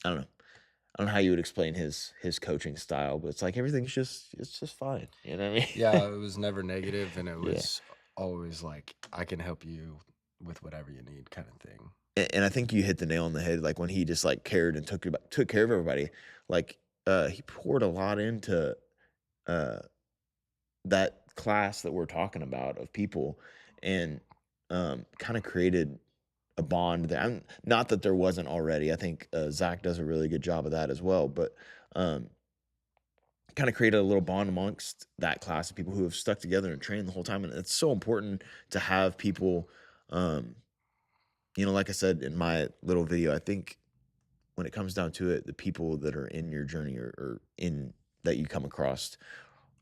I don't know how you would explain his coaching style, but it's like everything's just fine. You know what I mean? Yeah, it was never negative, and it was always like, I can help you with whatever you need, kind of thing. And I think you hit the nail on the head, like when he just like cared and took care of everybody. Like he poured a lot into that class that we're talking about of people, and kind of created a bond there. Not that there wasn't already. I think Zach does a really good job of that as well, but kind of created a little bond amongst that class of people who have stuck together and trained the whole time. And it's so important to have people, like I said in my little video, I think when it comes down to it, the people that are in your journey or in that you come across,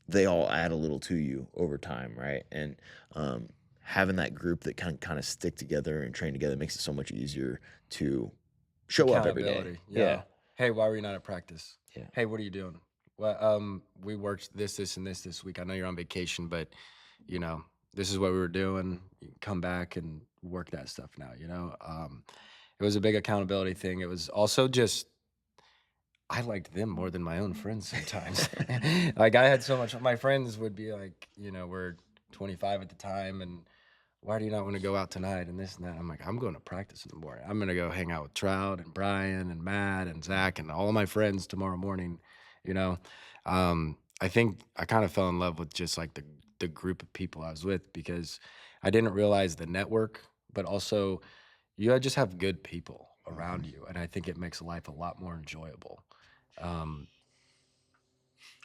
they all add a little to you over time, right? And having that group that can kind of stick together and train together makes it so much easier to show up every day. Yeah. Hey, why were you not at practice? Yeah. Hey, what are you doing? Well, we worked this, and this week. I know you're on vacation, but this is what we were doing. You can come back and work that stuff now. It was a big accountability thing. It was also just, I liked them more than my own friends sometimes. Like I had so much. My friends would be like, we're 25 at the time, and why do you not want to go out tonight and this and that? I'm like, I'm going to practice in the morning. I'm going to go hang out with Trout and Brian and Matt and Zach and all of my friends tomorrow morning. I think I kind of fell in love with just like the group of people I was with, because I didn't realize the network, but also you just have good people around you. And I think it makes life a lot more enjoyable. All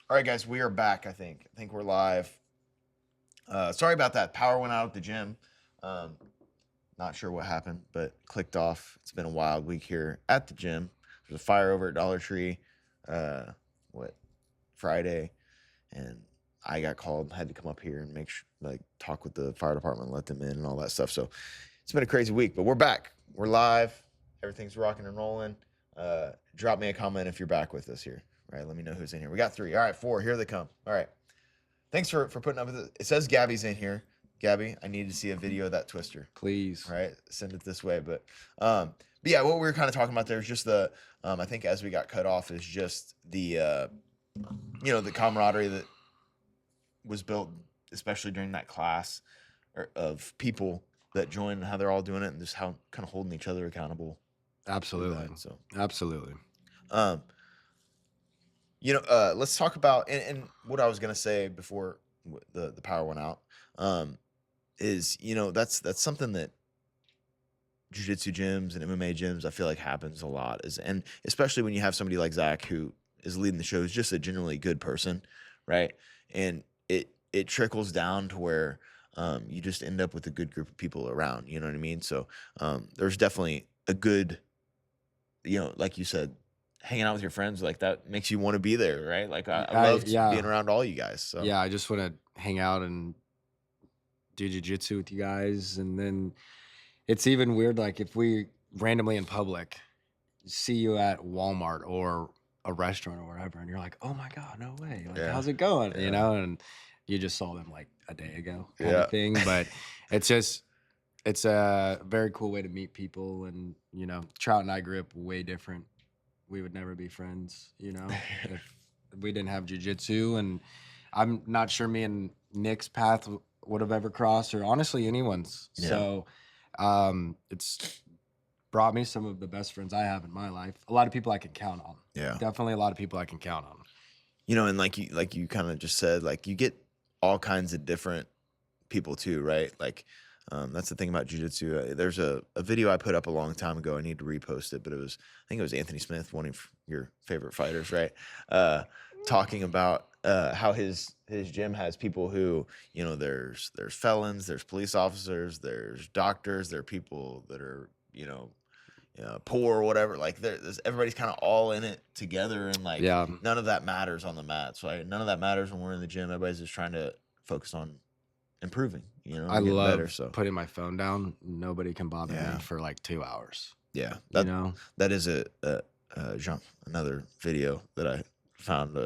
right, guys, we are back. I think we're live. Sorry about that. Power went out at the gym. Not sure what happened, but clicked off. It's been a wild week here at the gym. There's a fire over at Dollar Tree, Friday, and I got called, had to come up here and talk with the fire department, let them in and all that stuff. So it's been a crazy week, but we're back. we're live. Everything's rocking and rolling. Drop me a comment if you're back with us here. All right, let me know who's in here. We got 3. All right, 4. Here they come. All right. Thanks for putting up with it. It says Gabby's in here. Gabby, I need to see a video of that twister. Please. All right, send it this way. But yeah, what we were kind of talking about there is just the I think as we got cut off is just the the camaraderie that was built, especially during that class of people that joined and how they're all doing it and just how kind of holding each other accountable. Absolutely. So absolutely. Let's talk about and what I was gonna say before the power went out. Is that's something that jiu-jitsu gyms and MMA gyms I feel like happens a lot and especially when you have somebody like Zach who is leading the show, who's just a generally good person, right? And it trickles down to where you just end up with a good group of people around, you know what I mean? So there's definitely a good, like you said, hanging out with your friends like that makes you want to be there, right? Like I loved being around all you guys. So yeah, I just want to hang out and do jiu-jitsu with you guys. And then it's even weird, like if we randomly in public see you at Walmart or a restaurant or wherever, and you're like, oh my God, no way. Like, how's it going? Yeah. And you just saw them like a day ago kind of thing. But it's a very cool way to meet people. And, Trout and I grew up way different. We would never be friends, if we didn't have jiu-jitsu. And I'm not sure me and Nick's path would have ever crossed, or honestly anyone's. Yeah. So it's brought me some of the best friends I have in my life. A lot of people I can count on. Yeah. Definitely a lot of people I can count on. And like you kind of just said, like you get all kinds of different people too, right? Like that's the thing about jiu-jitsu. There's a video I put up a long time ago. I need to repost it, but I think it was Anthony Smith, one of your favorite fighters, right? Talking about how his gym has people who, there's felons, there's police officers, there's doctors, there are people that are, poor or whatever. Like there's everybody's kind of all in it together, and like none of that matters on the mats, right? None of that matters when we're in the gym. Everybody's just trying to focus on improving. I love better, so putting my phone down. Nobody can bother me for like 2 hours. Yeah, that is another video that I found.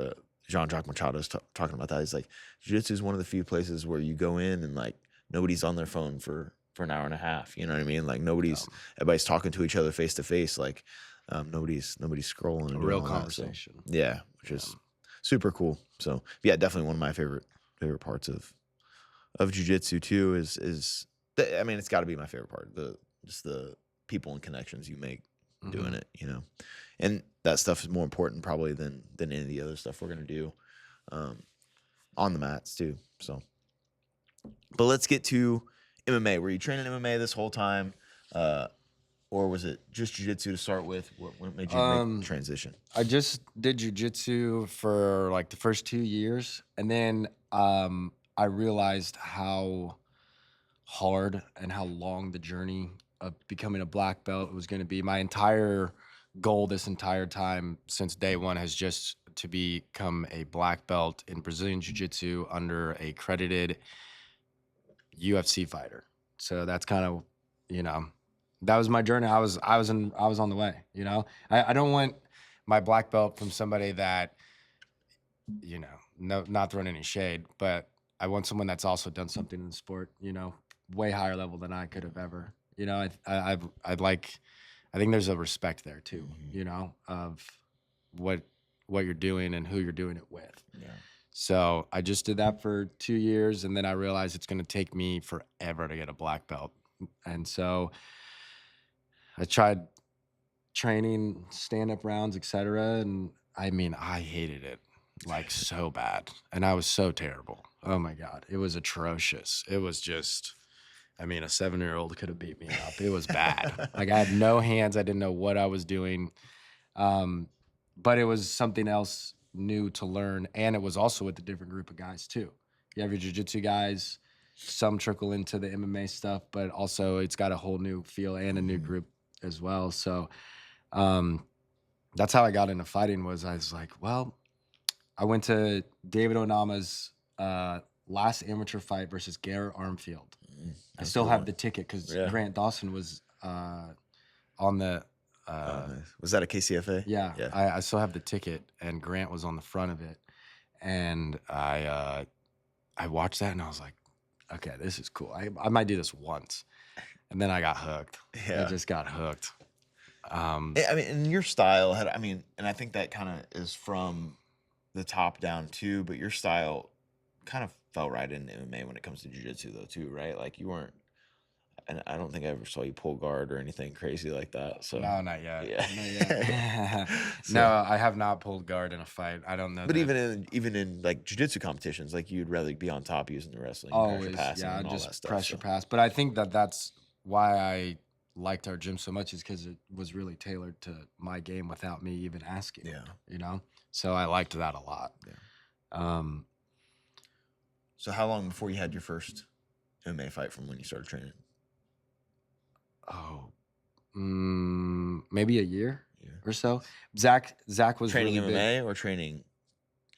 Jean-Jacques Machado's talking about that. He's like, jiu-jitsu is one of the few places where you go in and like nobody's on their phone for an hour and a half. You know what I mean? Like everybody's talking to each other face to face. Like nobody's scrolling. And a real conversation. So, yeah, which is super cool. So yeah, definitely one of my favorite parts of jiu-jitsu too is it's got to be my favorite part. Just the people and connections you make doing it, and that stuff is more important probably than any of the other stuff we're gonna do on the mats too. So, but let's get to MMA. Were you training MMA this whole time, or was it just jiu-jitsu to start with? What made you make the transition? I just did jiu-jitsu for like the first 2 years, and then I realized how hard and how long the journey of becoming a black belt was going to be. My entire goal this entire time since day one has just to become a black belt in Brazilian Jiu-Jitsu under a credited UFC fighter. So that's kind of, that was my journey. I was on the way, I don't want my black belt from somebody that, not throwing any shade, but I want someone that's also done something in the sport, way higher level than I could have ever. I think there's a respect there too, of what you're doing and who you're doing it with. Yeah. So I just did that for 2 years, and then I realized it's going to take me forever to get a black belt. And so I tried training, stand-up rounds, etc. And I hated it like so bad. And I was so terrible. Oh my God. It was atrocious. It was just, a 7-year-old could have beat me up. It was bad. Like I had no hands. I didn't know what I was doing. But it was something else new to learn. And it was also with a different group of guys too. You have your jiu-jitsu guys, some trickle into the MMA stuff, but also it's got a whole new feel and a new group as well. So that's how I got into fighting. I was like, well, I went to David Onama's last amateur fight versus Garrett Armfield. I still have the ticket because Grant Dawson was on the. Nice. Was that a KCFA? Yeah, Yeah. I still have the ticket, and Grant was on the front of it, and I watched that, and I was like, okay, this is cool. I might do this once, and then I got hooked. Yeah. I just got hooked. I mean, and your style had, I mean, and I think that kind of is from the top down too, but your style kind of fell right into MMA when it comes to jiu-jitsu though too, right? Like you weren't, and I don't think I ever saw you pull guard or anything crazy like that. So No, not yet. yeah. Not yet. So- No, I have not pulled guard in a fight. I don't know. But that. even in like jiu-jitsu competitions, like you'd rather be on top using the wrestling, Always, pressure passing, yeah, and all that just stuff. pressure So. pass. But I think that's why I liked our gym so much, is because it was really tailored to my game without me even asking. Yeah. You know, so I liked that a lot. Yeah. So how long before you had your first MMA fight from when you started training? Oh, maybe a year Yeah. or so. Zach was Training really MMA big. or training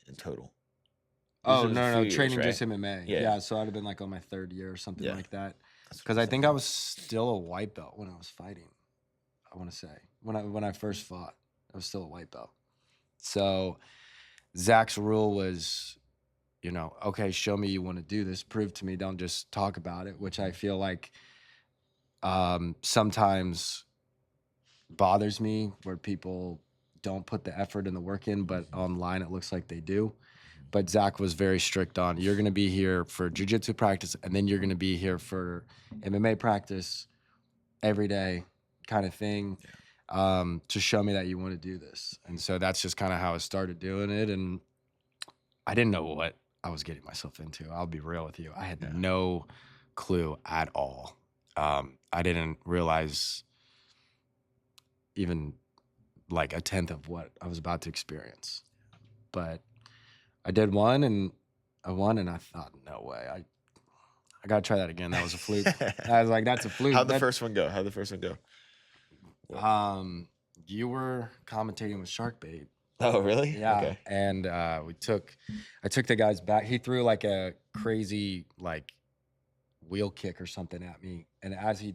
in total? Oh, It was a no, few years, training right? just MMA. Yeah. Yeah, so I'd have been like on my 3rd year or something Yeah. like that. That's Because I think I thinking. was still a white belt when I was fighting. I want to say when I first fought, I was still a white belt. So Zach's rule was, you know, okay, show me you want to do this. Prove to me. Don't just talk about it, which I feel like sometimes bothers me, where people don't put the effort and the work in, but online it looks like they do. But Zach was very strict on, you're going to be here for jiu-jitsu practice, and then you're going to be here for MMA practice every day, kind of thing, to show me that you want to do this. And so that's just kind of how I started doing it. And I didn't know what I was getting myself into. I'll be real with you. I had no clue at all. I didn't realize even like a tenth of what I was about to experience. But I did one, and I won, and I thought, no way. I got to try that again. That was a fluke. I was like, that's a fluke. How'd the first one go? You were commentating with Sharkbait. Oh, really? Yeah. Okay. And I took the guy's back. He threw like a crazy like wheel kick or something at me. And as he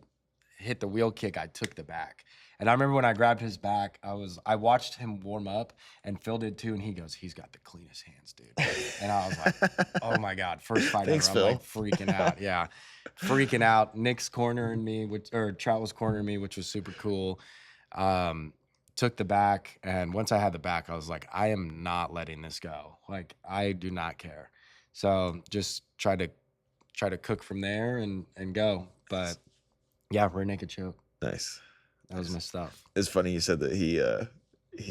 hit the wheel kick, I took the back. And I remember when I grabbed his back, I watched him warm up, and Phil did too. And he goes, he's got the cleanest hands, dude. And I was like, oh my God, first fight Thanks, ever. I'm like Phil. freaking out. Yeah. Freaking out. Nick's cornering me, Trout was cornering me, which was super cool. Took the back. And once I had the back, I was like, I am not letting this go. Like, I do not care. So just try to cook from there and go. But yeah, rear naked choke. Nice. That was my stuff. It's funny you said that he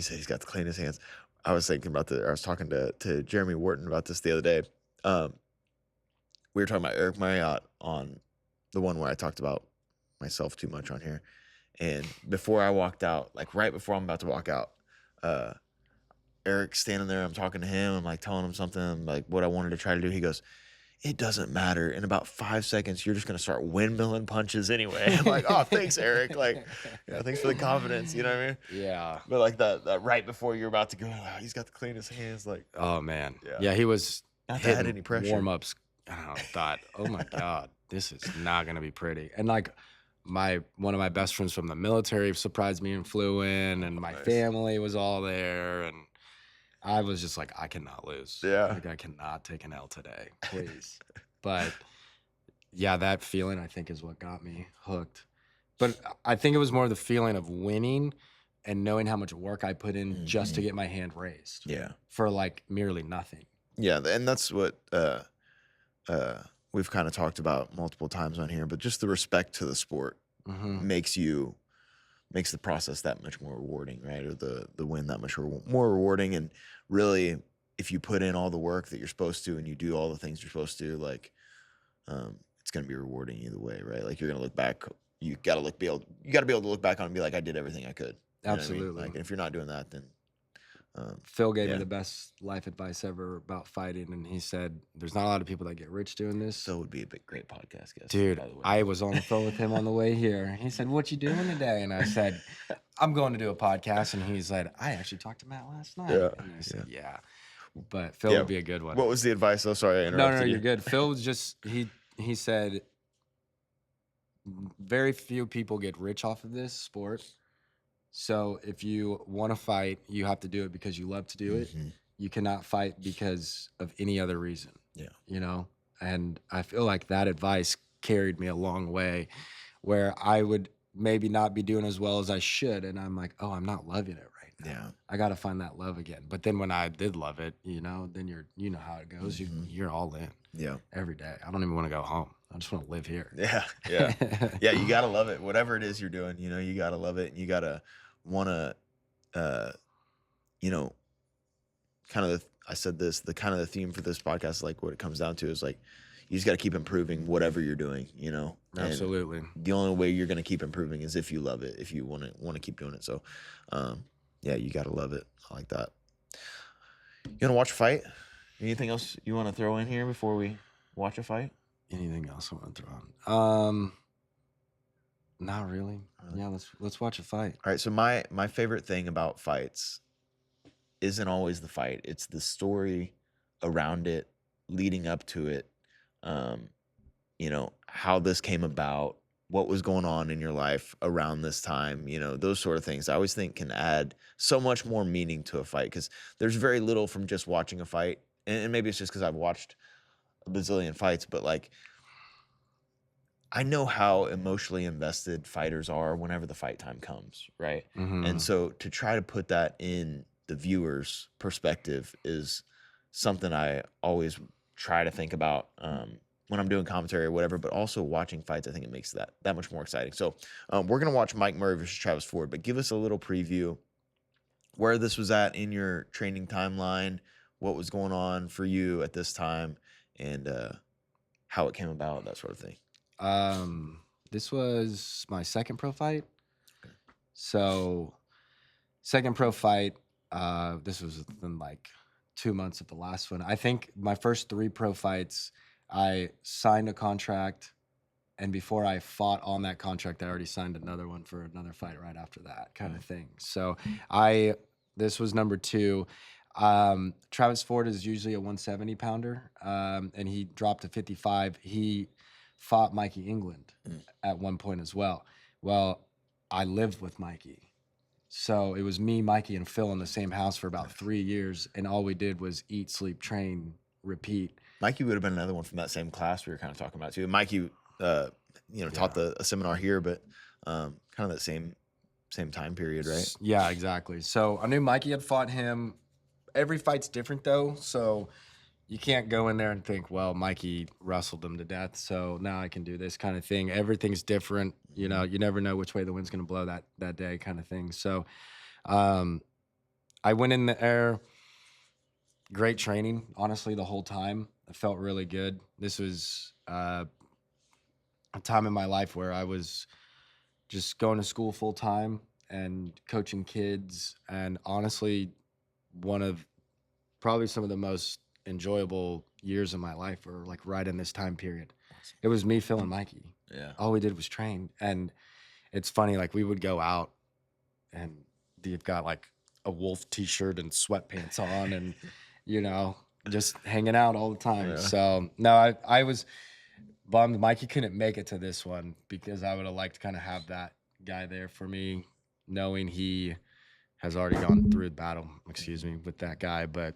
said he's got the cleanest hands. I was thinking about I was talking to Jeremy Wharton about this the other day. We were talking about Eric Marriott on the one where I talked about myself too much on here. And before I walked out, like right before I'm about to walk out, Eric's standing there. I'm talking to him. I'm like telling him something like what I wanted to try to do. He goes, it doesn't matter. In about 5 seconds, you're just going to start windmilling punches anyway. I'm like, oh, thanks, Eric. Like, thanks for the confidence. You know what I mean? Yeah. But like that right before you're about to go, he's got the cleanest hands. Like, oh man. Yeah, he was not that had any pressure. Warm-ups. I thought, oh my God, this is not going to be pretty. And like one of my best friends from the military surprised me and flew in, and my family was all there, and I was just like, I cannot lose. Yeah. Like, I cannot take an L today, please. But yeah, that feeling I think is what got me hooked. But I think it was more the feeling of winning and knowing how much work I put in just to get my hand raised. Yeah. For like merely nothing. Yeah, and that's what we've kind of talked about multiple times on here, but just the respect to the sport makes the process that much more rewarding, right? Or the win that much more rewarding. And really, if you put in all the work that you're supposed to and you do all the things you're supposed to, like, it's going to be rewarding either way, right? Like you're going to look back, you got to be able to look back on and be like, I did everything I could. You Absolutely. know what I mean? Like, if you're not doing that, then Phil gave me the best life advice ever about fighting, and he said, there's not a lot of people that get rich doing this. Phil would be a great podcast guest. Dude, by the way. I was on the phone with him on the way here. He said, what you doing today? And I said, I'm going to do a podcast. And he said, I actually talked to Matt last night. Yeah. And I said, yeah. But Phil would be a good one. What was the advice? Oh, sorry, I interrupted No, you. you're good. Phil was just, he said, very few people get rich off of this sport. So if you want to fight, you have to do it because you love to do it. You cannot fight because of any other reason. Yeah. You know, and I feel like that advice carried me a long way, where I would maybe not be doing as well as I should, and I'm like, oh, I'm not loving it right now. Yeah. I got to find that love again. But then when I did love it, you know, then you know how it goes. You're all in. Yeah. Every day. I don't even want to go home. I just want to live here. Yeah. Yeah. Yeah. You got to love it. Whatever it is you're doing, you know, you got to love it. And you got to want to, you know, kind of, I said this, the kind of the theme for this podcast, like what it comes down to is like, you just got to keep improving whatever you're doing, you know? Absolutely. And the only way you're going to keep improving is if you love it, if you want to keep doing it. So, yeah, you got to love it. I like that. You want to watch a fight? Anything else you want to throw in here before we watch a fight? Anything else I want to throw on? Not really. Yeah, let's watch a fight. All right. So my favorite thing about fights isn't always the fight. It's the story around it, leading up to it. You know, how this came about, what was going on in your life around this time, you know, those sort of things I always think can add so much more meaning to a fight, because there's very little from just watching a fight. And maybe it's just because I've watched a bazillion fights, but like, I know how emotionally invested fighters are whenever the fight time comes, right? And so to try to put that in the viewer's perspective is something I always try to think about when I'm doing commentary or whatever, but also watching fights, I think it makes that much more exciting. So we're going to watch Mike Murray versus Travis Ford, but give us a little preview where this was at in your training timeline, what was going on for you at this time, and how it came about, that sort of thing. This was my second pro fight. Okay. So second pro fight, this was within like 2 months of the last one. I think my first 3 pro fights, I signed a contract, and before I fought on that contract, I already signed another one for another fight right after that kind of thing. So this was number 2. Travis Ford is usually a 170 pounder, and he dropped to 55. He fought Mikey England at one point as well. Well, I lived with Mikey. So it was me, Mikey, and Phil in the same house for about 3 years, and all we did was eat, sleep, train, repeat. Mikey would have been another one from that same class we were kind of talking about too. Mikey, taught a seminar here, but kind of that same time period, right? Yeah, exactly. So I knew Mikey had fought him. Every fight's different though, so you can't go in there and think, well, Mikey wrestled him to death, so now I can do this kind of thing. Everything's different. You know, you never know which way the wind's going to blow that day kind of thing. So I went in there, great training, honestly, the whole time. I felt really good. This was a time in my life where I was just going to school full time and coaching kids, and honestly, one of probably some of the most enjoyable years of my life were like right in this time period. Awesome. It was me, Phil, and Mikey. Yeah. All we did was train. And it's funny, like we would go out and you've got like a Wolf t-shirt and sweatpants on and, you know, just hanging out all the time. Yeah. So no, I was bummed Mikey couldn't make it to this one, because I would have liked to kind of have that guy there for me, knowing he has already gone through the battle, with that guy. But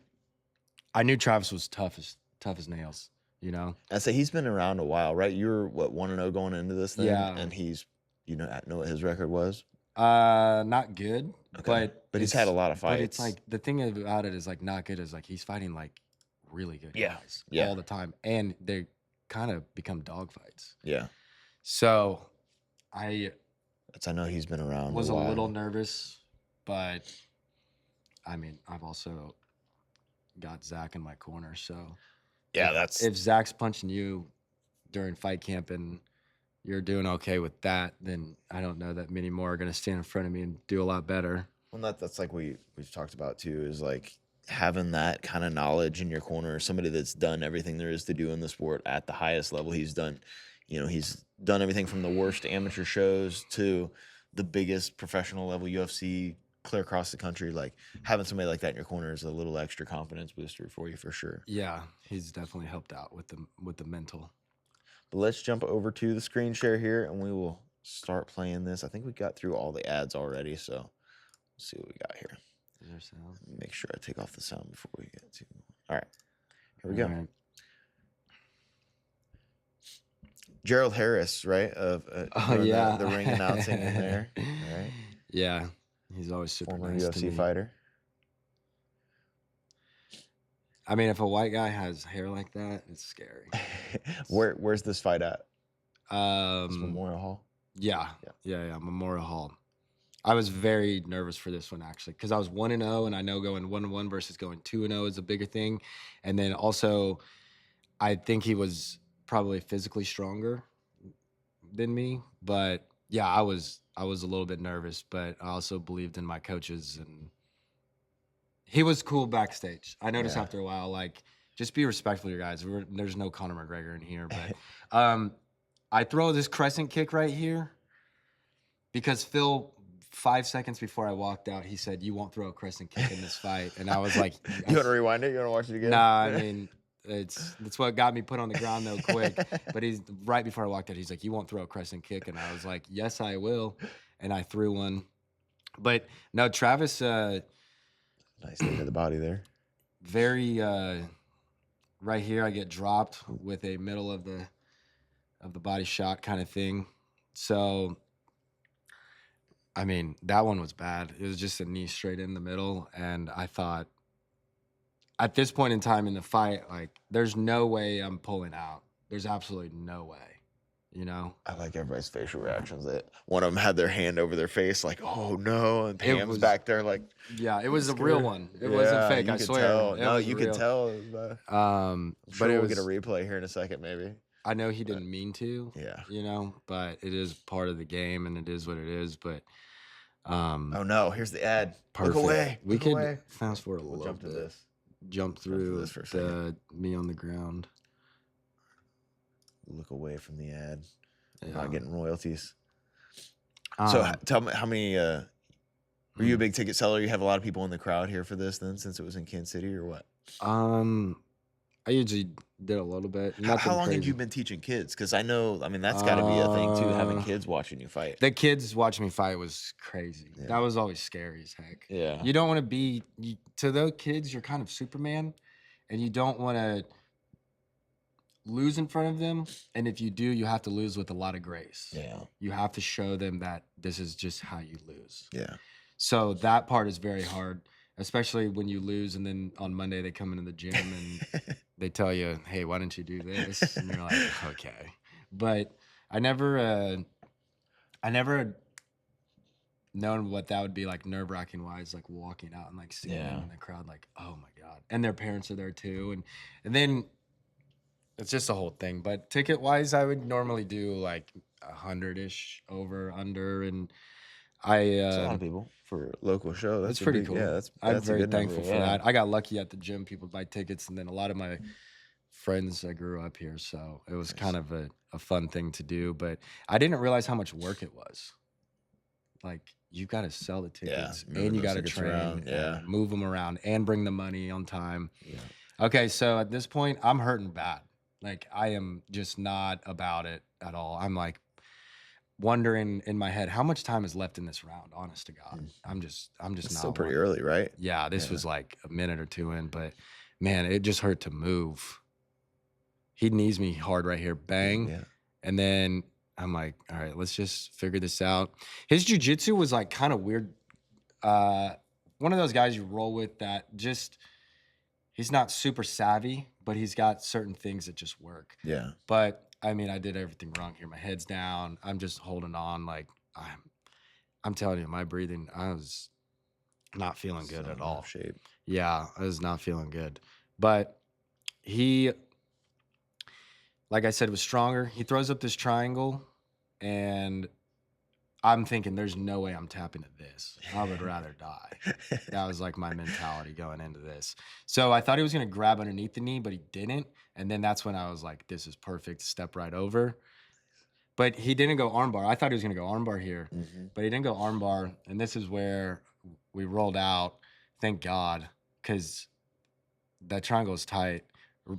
I knew Travis was tough as nails, you know? I say he's been around a while, right? You're, 1-0 going into this thing? Yeah. And he's, know what his record was? Not good, okay. But he's had a lot of fights. But it's like, the thing about it is like not good is like he's fighting like really good guys all the time. And they kind of become dog fights. Yeah. So I know he's been around was a while. A little nervous, but I mean, I've also got Zach in my corner, so yeah, if Zach's punching you during fight camp and you're doing okay with that, then I don't know that many more are going to stand in front of me and do a lot better. Well, that's like we've talked about too, is like having that kind of knowledge in your corner, somebody that's done everything there is to do in the sport at the highest level. He's done everything from the worst amateur shows to the biggest professional level UFC clear across the country. Like having somebody like that in your corner is a little extra confidence booster for you, for sure. Yeah, he's definitely helped out with the mental. But let's jump over to the screen share here and we will start playing this. I think we got through all the ads already, so Let's see what we got here. Is there sound? Make sure I take off the sound before we get to. All right, here we go. Right. Gerald Harris, right? Of the ring announcing in there, right? Yeah, he's always super Former nice to UFC me. fighter. I mean, if a white guy has hair like that, it's scary. Where's this fight at? It's Memorial Hall. Yeah, Memorial Hall. I was very nervous for this one actually because I was 1-0, and I know going 1-1 versus going 2-0 is a bigger thing, and then also I think he was probably physically stronger than me, but yeah, I was a little bit nervous, but I also believed in my coaches, and he was cool backstage. I noticed after a while, like, just be respectful to your guys. There's no Conor McGregor in here, but I throw this crescent kick right here because Phil, 5 seconds before I walked out, he said, "You won't throw a crescent kick in this fight," and I was like, "You want to rewind it? You want to watch it again?" Nah, I mean, that's what got me put on the ground though quick. But he's right before I walked out, he's like, "You won't throw a crescent kick," and I was like, "Yes, I will," and I threw one. But no, Travis. Nice thing to the body there. Very right here, I get dropped with a middle of the body shot kind of thing. So, I mean, that one was bad. It was just a knee straight in the middle, and I thought, at this point in time in the fight, like, there's no way I'm pulling out. There's absolutely no way. You know, I like everybody's facial reactions. That one of them had their hand over their face, like, "Oh no!" And Pam's back there, like, "Yeah, it was a real one. It wasn't fake. I swear." Tell. No, you could tell. I'm sure we'll get a replay here in a second, maybe. I know he didn't mean to. Yeah. You know, but it is part of the game, and it is what it is. But oh no, here's the ad. Perfect. Look away. We could fast forward a little jump to bit. this. Jump through me on the ground. Look away from the ad. Yeah. Not getting royalties. So tell me, how many were you a big ticket seller? You have a lot of people in the crowd here for this then, since it was in Kansas City, or what? I usually did a little bit. How long have you been teaching kids? Because I know, I mean, that's got to be a thing too, having kids watching you fight. The kids watching me fight was crazy. Yeah. That was always scary as heck. Yeah. You don't want to be, to those kids, you're kind of Superman, and you don't want to lose in front of them. And if you do, you have to lose with a lot of grace. Yeah. You have to show them that this is just how you lose. Yeah. So that part is very hard, especially when you lose and then on Monday they come into the gym and they tell you, "Hey, why don't you do this?" And you're like, "Okay." But I never known what that would be like, nerve-wracking wise, like walking out and like seeing them in the crowd, like, oh my God. And their parents are there too. And then it's just a whole thing. But ticket wise, I would normally do like 100-ish over, under, and That's a lot of people for a local show. That's pretty cool. Yeah, I'm very thankful for that. I got lucky at the gym. People buy tickets, and then a lot of my friends, I grew up here, so it was kind of a fun thing to do. But I didn't realize how much work it was. Like, you got to sell the tickets, and you got to train, and move them around, and bring the money on time. Yeah. Okay, so at this point, I'm hurting bad. Like, I am just not about it at all. I'm like wondering in my head, how much time is left in this round, honest to God. I'm just It's not still pretty early, right? Yeah, this was like a minute or two in, but man, it just hurt to move. He knees me hard right here, bang. Yeah. And then I'm like, all right, let's just figure this out. His jiu-jitsu was like kind of weird. One of those guys you roll with that just, he's not super savvy, but he's got certain things that just work. Yeah. But I mean, I did everything wrong here. My head's down. I'm just holding on. Like, I'm telling you, my breathing, I was not feeling good at all. Shape. Yeah, I was not feeling good. But he, like I said, was stronger. He throws up this triangle, and I'm thinking, there's no way I'm tapping at this. I would rather die. That was like my mentality going into this. So I thought he was going to grab underneath the knee, but he didn't. And then that's when I was like, this is perfect. Step right over. But he didn't go armbar. I thought he was going to go armbar here, but he didn't go armbar. And this is where we rolled out. Thank God, because that triangle is tight.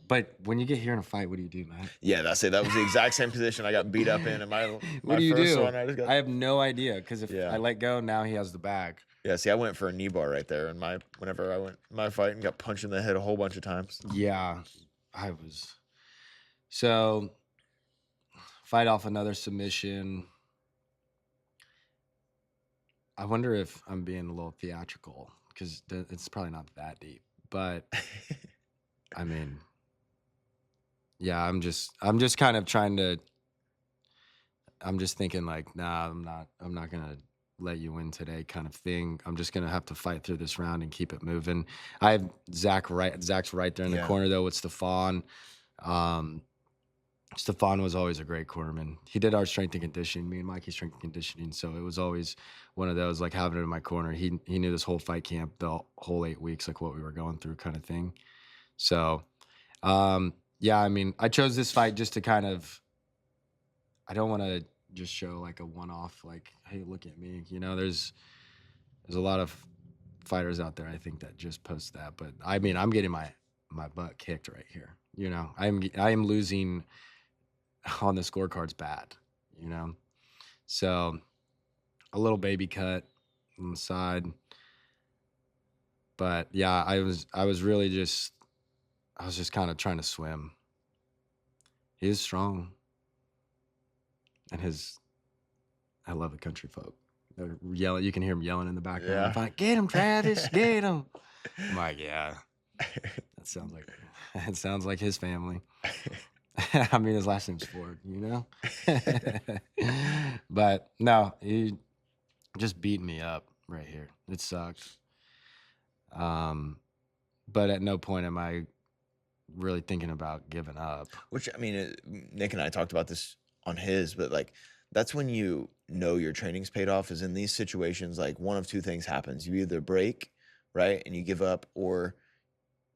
But when you get here in a fight, what do you do, man? Yeah, that's it. That was the exact same position I got beat up in. My what do you first do? one, I have no idea, because if I let go, now he has the bag. Yeah, see, I went for a knee bar right there, and whenever I went my fight and got punched in the head a whole bunch of times. Yeah, I was. So fight off another submission. I wonder if I'm being a little theatrical because it's probably not that deep, but I mean, yeah, I'm just kind of trying to. I'm just thinking like, nah, I'm not gonna let you win today, kind of thing. I'm just gonna have to fight through this round and keep it moving. I have Zach's right there in the Yeah. corner though with Stefan. Stefan was always a great cornerman. He did our strength and conditioning, me and Mikey's strength and conditioning. So it was always one of those, like having it in my corner. He knew this whole fight camp, the whole 8 weeks, like what we were going through kind of thing. So, yeah, I mean, I chose this fight just to kind of, I don't want to just show like a one-off, like, hey, look at me. You know, there's a lot of fighters out there, I think, that just post that. But I mean, I'm getting my butt kicked right here. You know, I am losing on the scorecards bad, you know? So a little baby cut on the side. But yeah, I was really just, I was just kind of trying to swim. He is strong. And I love the country folk. They're yelling, you can hear him yelling in the background. Yeah. I'm like, get him, Travis, get him. I'm like, yeah. That sounds like his family. I mean, his last name's Ford, you know? But no, he just beat me up right here. It sucked. But at no point am I really thinking about giving up. Which, I mean, Nick and I talked about this on his, but like, that's when you know your training's paid off, is in these situations, like one of two things happens. You either break, right, and you give up, or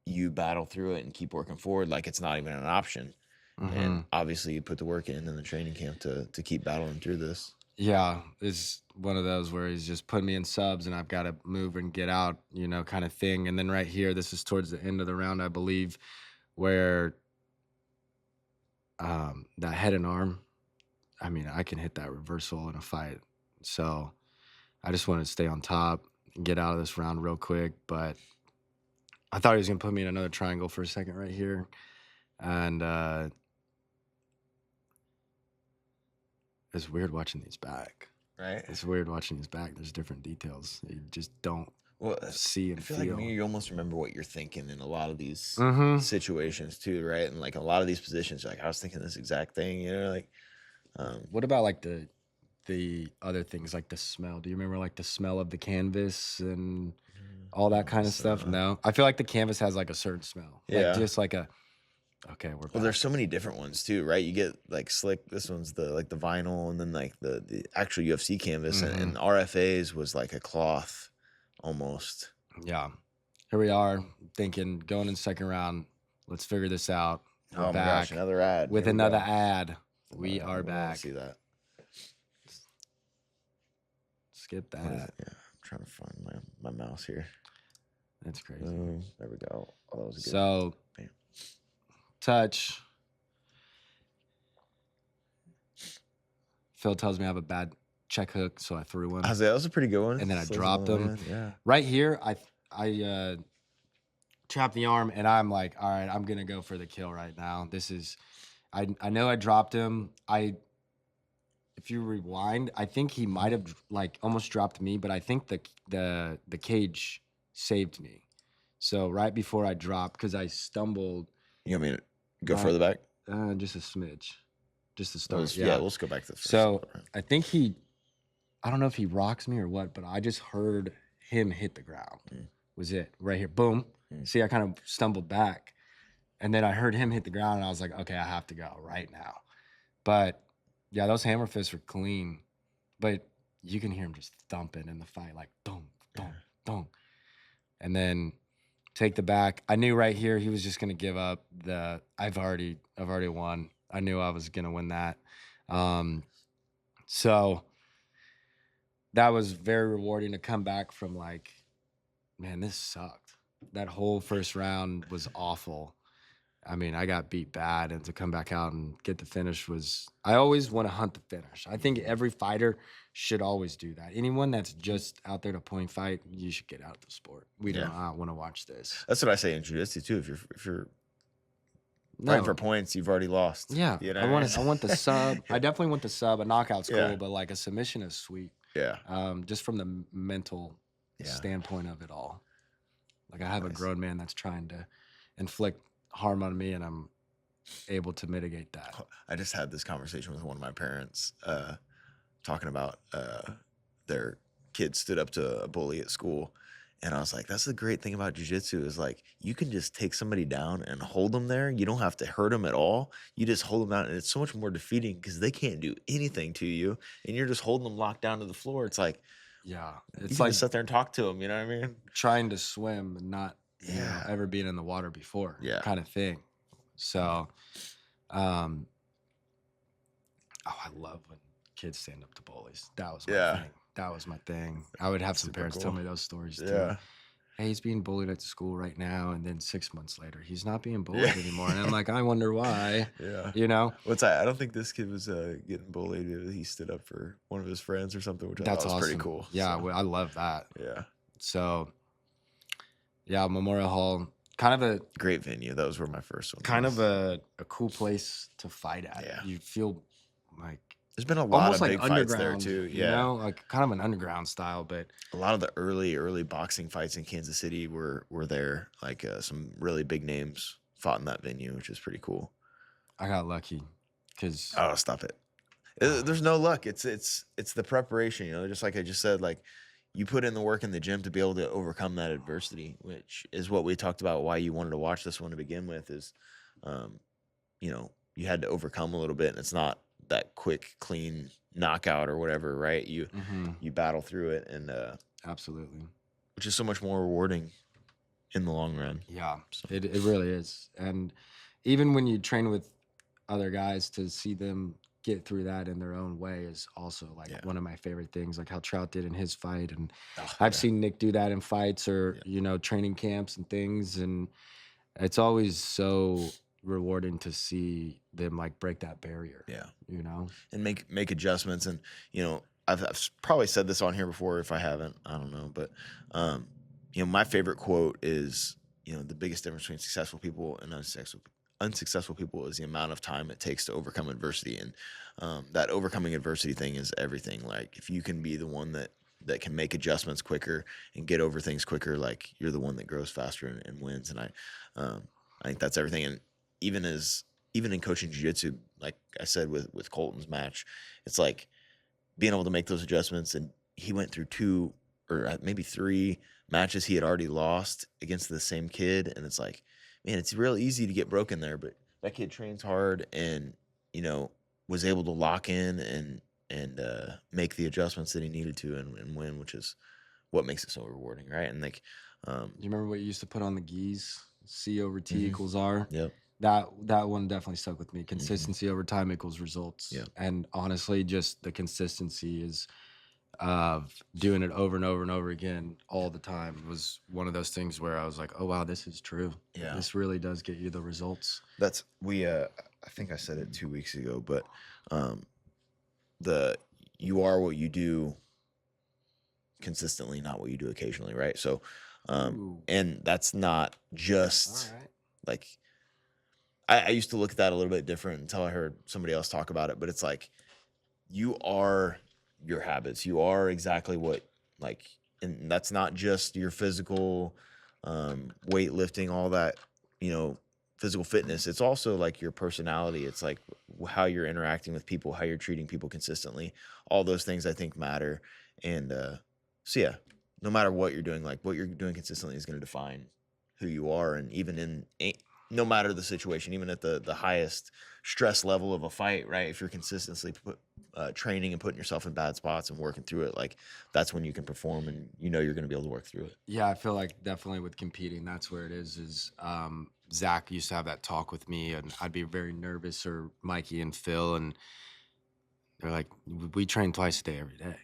you battle through it and keep working forward like it's not even an option. And obviously you put the work in the training camp to keep battling through this. Yeah, it's one of those where he's just putting me in subs and I've got to move and get out, you know, kind of thing. And then right here, this is towards the end of the round, I believe, where that head and arm, I mean, I can hit that reversal in a fight. So I just wanted to stay on top and get out of this round real quick. But I thought he was going to put me in another triangle for a second right here. And it's weird watching these back. Right. It's weird watching these back. There's different details you just don't see and feel. Like me, you almost remember what you're thinking in a lot of these situations too, right? And like a lot of these positions, you're like, I was thinking this exact thing, you know, like. What about like the other things, like the smell? Do you remember like the smell of the canvas and all that kind of stuff? No, I feel like the canvas has like a certain smell. Yeah, like just like a. Okay, we're back. Well, there's so many different ones too, right? You get like slick. This one's the vinyl, and then like the actual UFC canvas, and RFA's was like a cloth, almost. Yeah, here we are thinking going in the second round. Let's figure this out. We're oh my back gosh, another ad with another ad. We are back. See that? Skip that. Yeah, I'm trying to find my mouse here. That's crazy. There we go. Oh, that was good. So. Bam. Touch. Phil tells me I have a bad check hook, so I threw one. That was a pretty good one. And then I dropped him. Yeah. Right here, I trapped the arm, and I'm like, all right, I'm gonna go for the kill right now. This is, I know I dropped him. If you rewind, I think he might have like almost dropped me, but I think the cage saved me. So right before I dropped, because I stumbled. You want me to go further back? Just a smidge. Just to start. Yeah, let's go back to the first. So I think I don't know if he rocks me or what, but I just heard him hit the ground. Was it right here? Boom. See, I kind of stumbled back. And then I heard him hit the ground and I was like, okay, I have to go right now. But yeah, those hammer fists were clean. But you can hear him just thumping in the fight, like dong, dong, dong. And then take the back. I knew right here he was just gonna give up. I've already won. I knew I was gonna win that. So that was very rewarding to come back from like, man, this sucked. That whole first round was awful. I mean, I got beat bad, and to come back out and get the finish was. I always want to hunt the finish. I think every fighter should always do that. Anyone that's just out there to point fight, you should get out of the sport. We do Yeah. not want to watch this. That's what I say in jiu-jitsu too. If you're fighting No. for points, you've already lost. Yeah. You know I what want mean? I want the sub. I definitely want the sub. A knockout's Yeah. cool, but like a submission is sweet. Yeah. Just from the mental Yeah. standpoint of it all. Like I have a Nice. grown man that's trying to inflict harm on me, and I'm able to mitigate that. I just had this conversation with one of my parents, talking about their kid stood up to a bully at school. And I was like, that's the great thing about jiu-jitsu is like, you can just take somebody down and hold them there. You don't have to hurt them at all. You just hold them down, and it's so much more defeating because they can't do anything to you. And you're just holding them locked down to the floor. It's like, Yeah. you It's can like just sit there and talk to them. You know what I mean? trying to swim and not Yeah. ever being in the water before. Yeah. Kind of thing. So, oh, I love when kids stand up to bullies. That was my Yeah. thing. That was my thing. I would have some Super parents tell cool. me those stories too. Yeah. Hey, he's being bullied at school right now, and then 6 months later, he's not being bullied Yeah. anymore. And I'm like, I wonder why. Yeah. You know, What's that? I don't think this kid was getting bullied. He stood up for one of his friends or something, which I that's thought was awesome. pretty cool. Yeah, So, I love that. yeah. So, yeah, Memorial Hall, kind of a Great venue. That was where my first one kind was. of a cool place to fight at. Yeah. You feel like There's been a lot almost of like big fights there underground, too. you Yeah. know, like kind of an underground style, but A lot of the early boxing fights in Kansas City were there. Like some really big names fought in that venue, which is pretty cool. I got lucky because Oh, stop it. There's no luck. It's the preparation, you know, just like I just said, like you put in the work in the gym to be able to overcome that adversity, which is what we talked about why you wanted to watch this one to begin with is you know, you had to overcome a little bit, and it's not that quick, clean knockout or whatever, right? You battle through it, and absolutely, which is so much more rewarding in the long run. yeah, So, it really is. And even when you train with other guys, to see them get through that in their own way is also like Yeah. one of my favorite things, like how Trout did in his fight. And oh, I've yeah. seen Nick do that in fights or, Yeah. you know, training camps and things. And it's always so rewarding to see them like break that barrier, Yeah. you know? And make adjustments. And you know, I've probably said this on here before. If I haven't, I don't know. But you know, my favorite quote is, you know, the biggest difference between successful people and unsuccessful people is the amount of time it takes to overcome adversity. And that overcoming adversity thing is everything. Like if you can be the one that can make adjustments quicker and get over things quicker, like you're the one that grows faster and wins. And I think that's everything. And even in coaching jiu-jitsu, like I said with Colton's match, it's like being able to make those adjustments. And he went through 2 or maybe 3 matches he had already lost against the same kid. And it's like, man, it's real easy to get broken there, but that kid trains hard and, you know, was able to lock in and make the adjustments that he needed to and win, which is what makes it so rewarding, right? And like, You remember what you used to put on the gis? C over T Mhm. equals R. yep, That one definitely stuck with me. Consistency over time equals results. Yeah. And honestly, just the consistency is of doing it over and over and over again all the time was one of those things where I was like, oh wow, this is true. Yeah. This really does get you the results. that's I think I said it 2 weeks ago, but you are what you do consistently, not what you do occasionally, right? So Ooh. and that's not just All right. like I used to look at that a little bit different until I heard somebody else talk about it, but it's like you are your habits. You are exactly what, like, and that's not just your physical weightlifting, all that, you know, physical fitness. It's also like your personality. It's like how you're interacting with people, how you're treating people consistently. All those things I think matter. And so yeah, no matter what you're doing, like what you're doing consistently is going to define who you are. And even no matter the situation, even at the highest stress level of a fight, right? If you're consistently training and putting yourself in bad spots and working through it, like that's when you can perform and you know you're going to be able to work through it. Yeah, I feel like definitely with competing, that's where it is Zach used to have that talk with me and I'd be very nervous, or Mikey and Phil, and they're like, we train twice a day every day.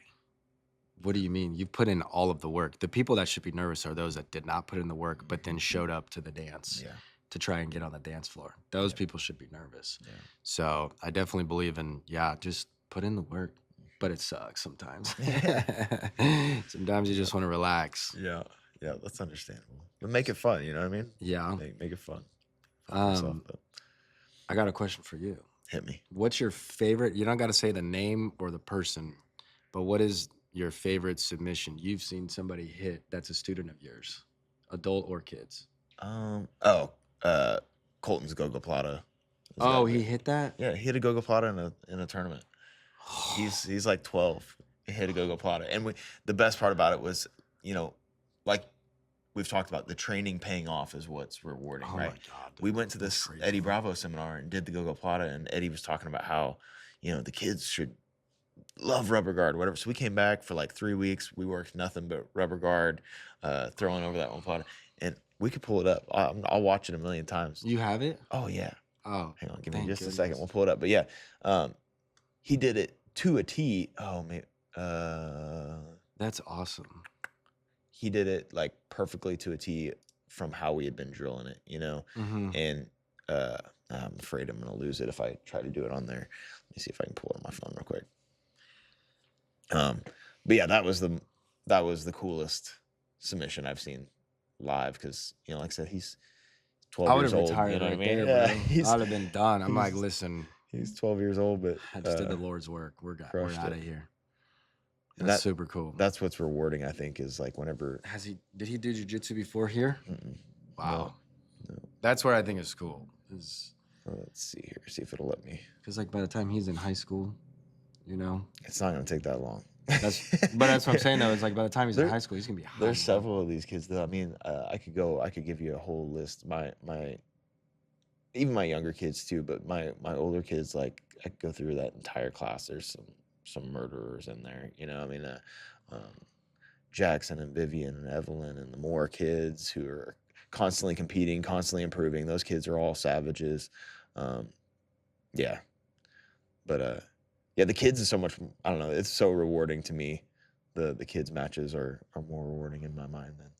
What do you mean? You've put in all of the work. The people that should be nervous are those that did not put in the work, but then showed up to the dance Yeah. to try and get on the dance floor. Those people should be nervous. Yeah. So I definitely believe in, just put in the work. but it sucks sometimes. Sometimes you just want to relax. Yeah, that's understandable. But make it fun, you know what I mean? Yeah. Make it fun. Myself, but I got a question for you. hit me. What's your favorite? You don't got to say the name or the person, but what is your favorite submission you've seen somebody hit that's a student of yours, adult or kids? Colton's Gogo Plata. Oh, he hit that? Yeah, he hit a Gogo Plata in a tournament. He's like 12. He hit a Gogo Plata, and the best part about it was, like we've talked about, the training paying off is what's rewarding, right? My God, we went to this Eddie Bravo seminar and did the Gogo Plata, and Eddie was talking about how, the kids should love rubber guard, whatever. So we came back for like 3 weeks. We worked nothing but rubber guard, throwing over that one Plata, and we could pull it up. I'll watch it a million times. You have it? Oh yeah. Oh, hang on, give me just a second. We'll pull it up. But yeah, he did it to a T. Oh man, that's awesome. He did it like perfectly to a T from how we had been drilling it, Mm-hmm. And I'm afraid I'm gonna lose it if I try to do it on there. Let me see if I can pull it on my phone real quick. But yeah, that was the coolest submission I've seen live, because like I said, he's 12 years old. I would have retired right there, bro. I'd have been done. I'm like, listen, he's 12 years old, but I just did the Lord's work. We're out of here. That's super cool. That's what's rewarding, I think, is like whenever. Did he do jiu-jitsu before here? Mm-mm. Wow. No. That's what I think is cool. Let's see here. See if it'll let me. Because like by the time he's in high school, it's not gonna take that long. But that's what I'm saying though. It's like by the time he's in high school, he's gonna be high. There's several of these kids though. I mean, I could give you a whole list. Even my younger kids too, but my older kids, like I could go through that entire class. There's some murderers in there. I mean, Jackson and Vivian and Evelyn and the Moore kids who are constantly competing, constantly improving. Those kids are all savages. Yeah. But yeah, the kids is so much, I don't know, it's so rewarding to me. The kids matches are more rewarding in my mind than,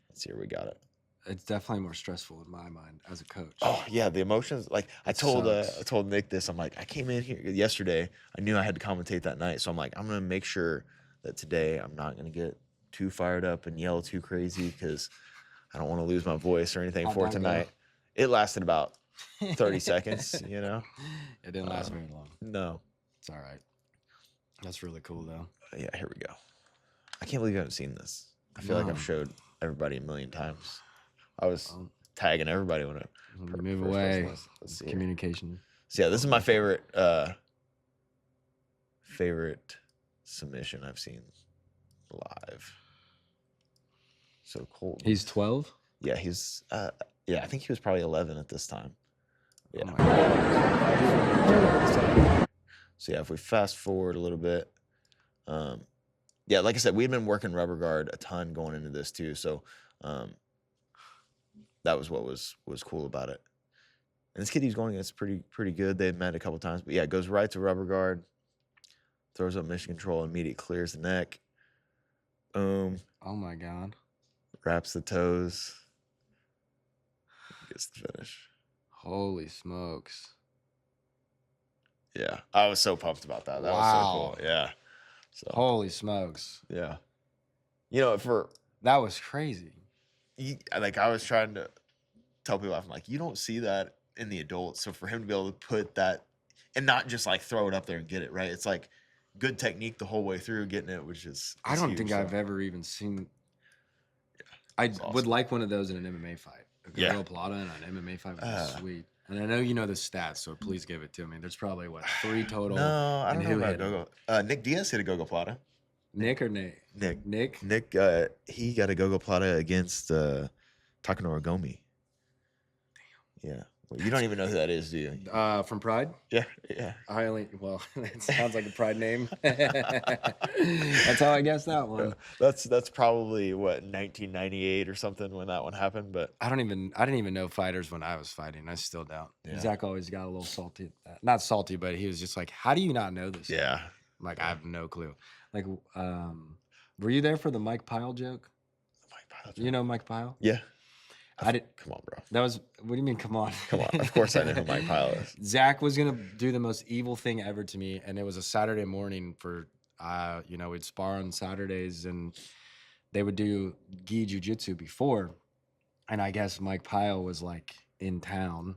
let's see here, we got it. It's definitely more stressful in my mind as a coach. Oh yeah, the emotions. Like I told Nick this. I'm like, I came in here yesterday. I knew I had to commentate that night, so I'm like, I'm gonna make sure that today I'm not gonna get too fired up and yell too crazy, because I don't want to lose my voice or anything for tonight. It lasted about 30 seconds. It didn't last very long. No, it's all right. That's really cool though. Yeah, here we go. I can't believe you haven't seen this. I feel like I've showed everybody a million times. I was tagging everybody when I move away. Let's see communication. Here. So yeah, this is my favorite submission I've seen live. So cool. He's 12? Yeah, he's I think he was probably 11 at this time. Yeah. So yeah, if we fast forward a little bit, yeah, like I said, we'd been working rubber guard a ton going into this too. So that was what was cool about it. And this kid he's going against pretty good. They met a couple times, but yeah, goes right to rubber guard, throws up mission control, immediate clears the neck. Boom. Oh my God. Wraps the toes. Gets the finish. Holy smokes. Yeah, I was so pumped about that. That was so cool. Yeah. So holy smokes. Yeah. That was crazy. I was trying to tell people, I'm like, you don't see that in the adults. So for him to be able to put that and not just like throw it up there and get it, right? It's like good technique the whole way through getting it, which is I don't think I've ever even seen. I would like one of those in an MMA fight. A Gogo Plata in an MMA fight would be sweet. And I know you know the stats, so please give it to me. There's probably 3 total. No, I don't know about Gogo. Nick Diaz hit a Gogo Plata. Nick or Nate? Nick, he got a Gogo Plata against Takanori Gomi. Damn. Yeah. Well, you don't even know who that is, do you? From Pride? Yeah. It sounds like a Pride name. That's how I guessed that one. That's probably 1998 or something when that one happened. But I didn't even know fighters when I was fighting. I still don't. Yeah. Zach always got a little salty at that. Not salty, but he was just like, "How do you not know this?" Yeah. I'm like, I have no clue. Like, were you there for the Mike Pyle joke? Mike Pyle joke. You know Mike Pyle? Yeah. I did. Come on, bro. That was. What do you mean? Come on. Come on. Of course, I know who Mike Pyle is. Zach was gonna do the most evil thing ever to me, and it was a Saturday morning for we'd spar on Saturdays, and they would do gi jiu-jitsu before. And I guess Mike Pyle was like in town,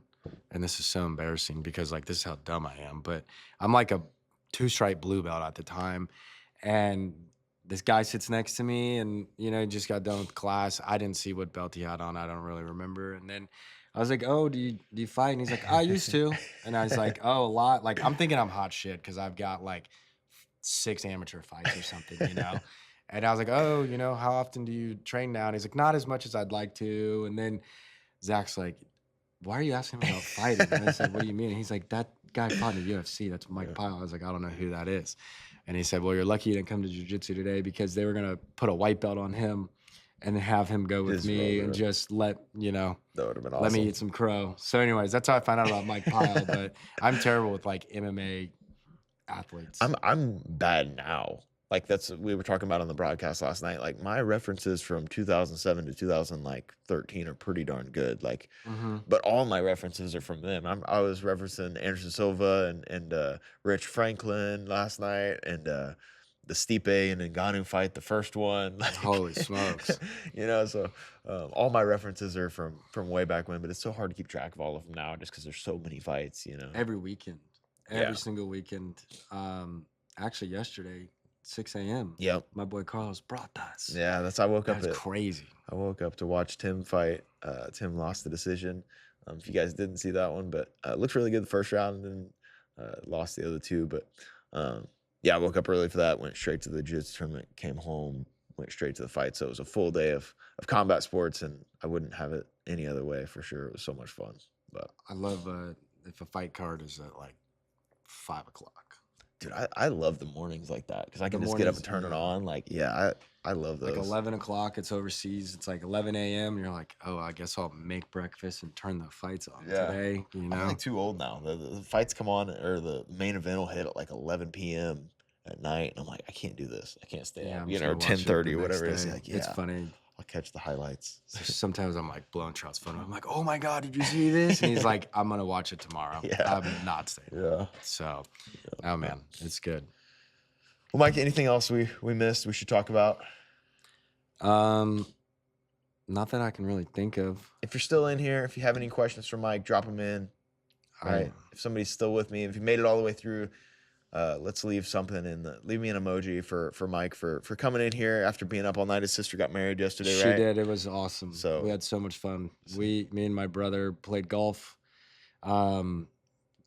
and this is so embarrassing because like this is how dumb I am, but I'm like a 2-stripe blue belt at the time, and this guy sits next to me, and just got done with class. I didn't see what belt he had on. I don't really remember. And then I was like, "Oh, do you fight?" And he's like, "I used to." And I was like, "Oh, a lot." Like I'm thinking I'm hot shit because I've got like 6 amateur fights or something. And I was like, "Oh, how often do you train now?" And he's like, "Not as much as I'd like to." And then Zach's like, "Why are you asking him about fighting?" And I said, "What do you mean?" And he's like, "That guy fought in the UFC. That's Mike Pyle." I was like, "I don't know who that is." And he said, "Well, you're lucky you didn't come to jiu-jitsu today because they were going to put a white belt on him and have him go with me and just let That would have been awesome. let me eat some crow." So anyways, that's how I found out about Mike Pyle. But I'm terrible with like MMA athletes. I'm bad now. Like we were talking about on the broadcast last night. Like my references from 2007 to 2013 are pretty darn good. Like, but all my references are from them. I was referencing Anderson Silva and Rich Franklin last night, and the Stipe and Ngannou fight, the first one. Like, holy smokes! So all my references are from way back when. But it's so hard to keep track of all of them now, just because there's so many fights. Every weekend, every single weekend. Actually, yesterday. 6 a.m. Yep. My boy Carlos brought us. Yeah, I woke up. That's crazy. I woke up to watch Tim fight. Tim lost the decision. If you guys didn't see that one, but looked really good the first round, and then lost the other 2. But I woke up early for that. Went straight to the jiu-jitsu tournament. Came home. Went straight to the fight. So it was a full day of combat sports, and I wouldn't have it any other way for sure. It was so much fun. But I love if a fight card is at like 5 o'clock. Dude, I love the mornings like that because I can just get up and turn it on. Like, I love those. Like 11 o'clock, it's overseas. It's like 11 a.m. And you're like, oh, I guess I'll make breakfast and turn the fights on today. I'm like too old now. The fights come on, or the main event will hit at like 11 p.m. at night. And I'm like, I can't do this. I can't stay up. Or 10:30 or whatever it is. Like, it's funny. I'll catch the highlights. Sometimes I'm like blowing Trout's phone. I'm like, oh my God, did you see this? And he's like, I'm going to watch it tomorrow. I'm not staying. Yeah. So, oh man, it's good. Well, Mike, anything else we missed we should talk about? Not that I can really think of. If you're still in here, if you have any questions for Mike, drop them in. All right. If somebody's still with me, if you made it all the way through, let's leave something leave me an emoji for Mike for coming in here after being up all night. His sister got married yesterday, right? She did. It was awesome. So we had so much fun. Me and my brother played golf.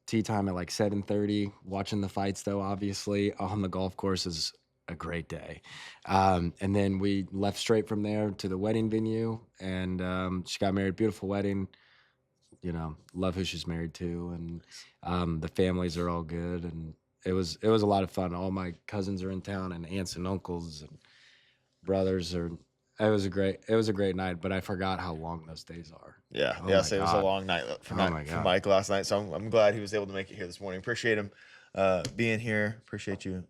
Tee time at like 7:30. Watching the fights though, obviously on the golf course is a great day. And then we left straight from there to the wedding venue, and she got married. Beautiful wedding. Love who she's married to, and the families are all good, and it was a lot of fun. All my cousins are in town, and aunts and uncles and brothers are. It was a great night, but I forgot how long those days are. Yeah, it was a long night for Mike last night. So I'm glad he was able to make it here this morning. Appreciate him being here. Appreciate you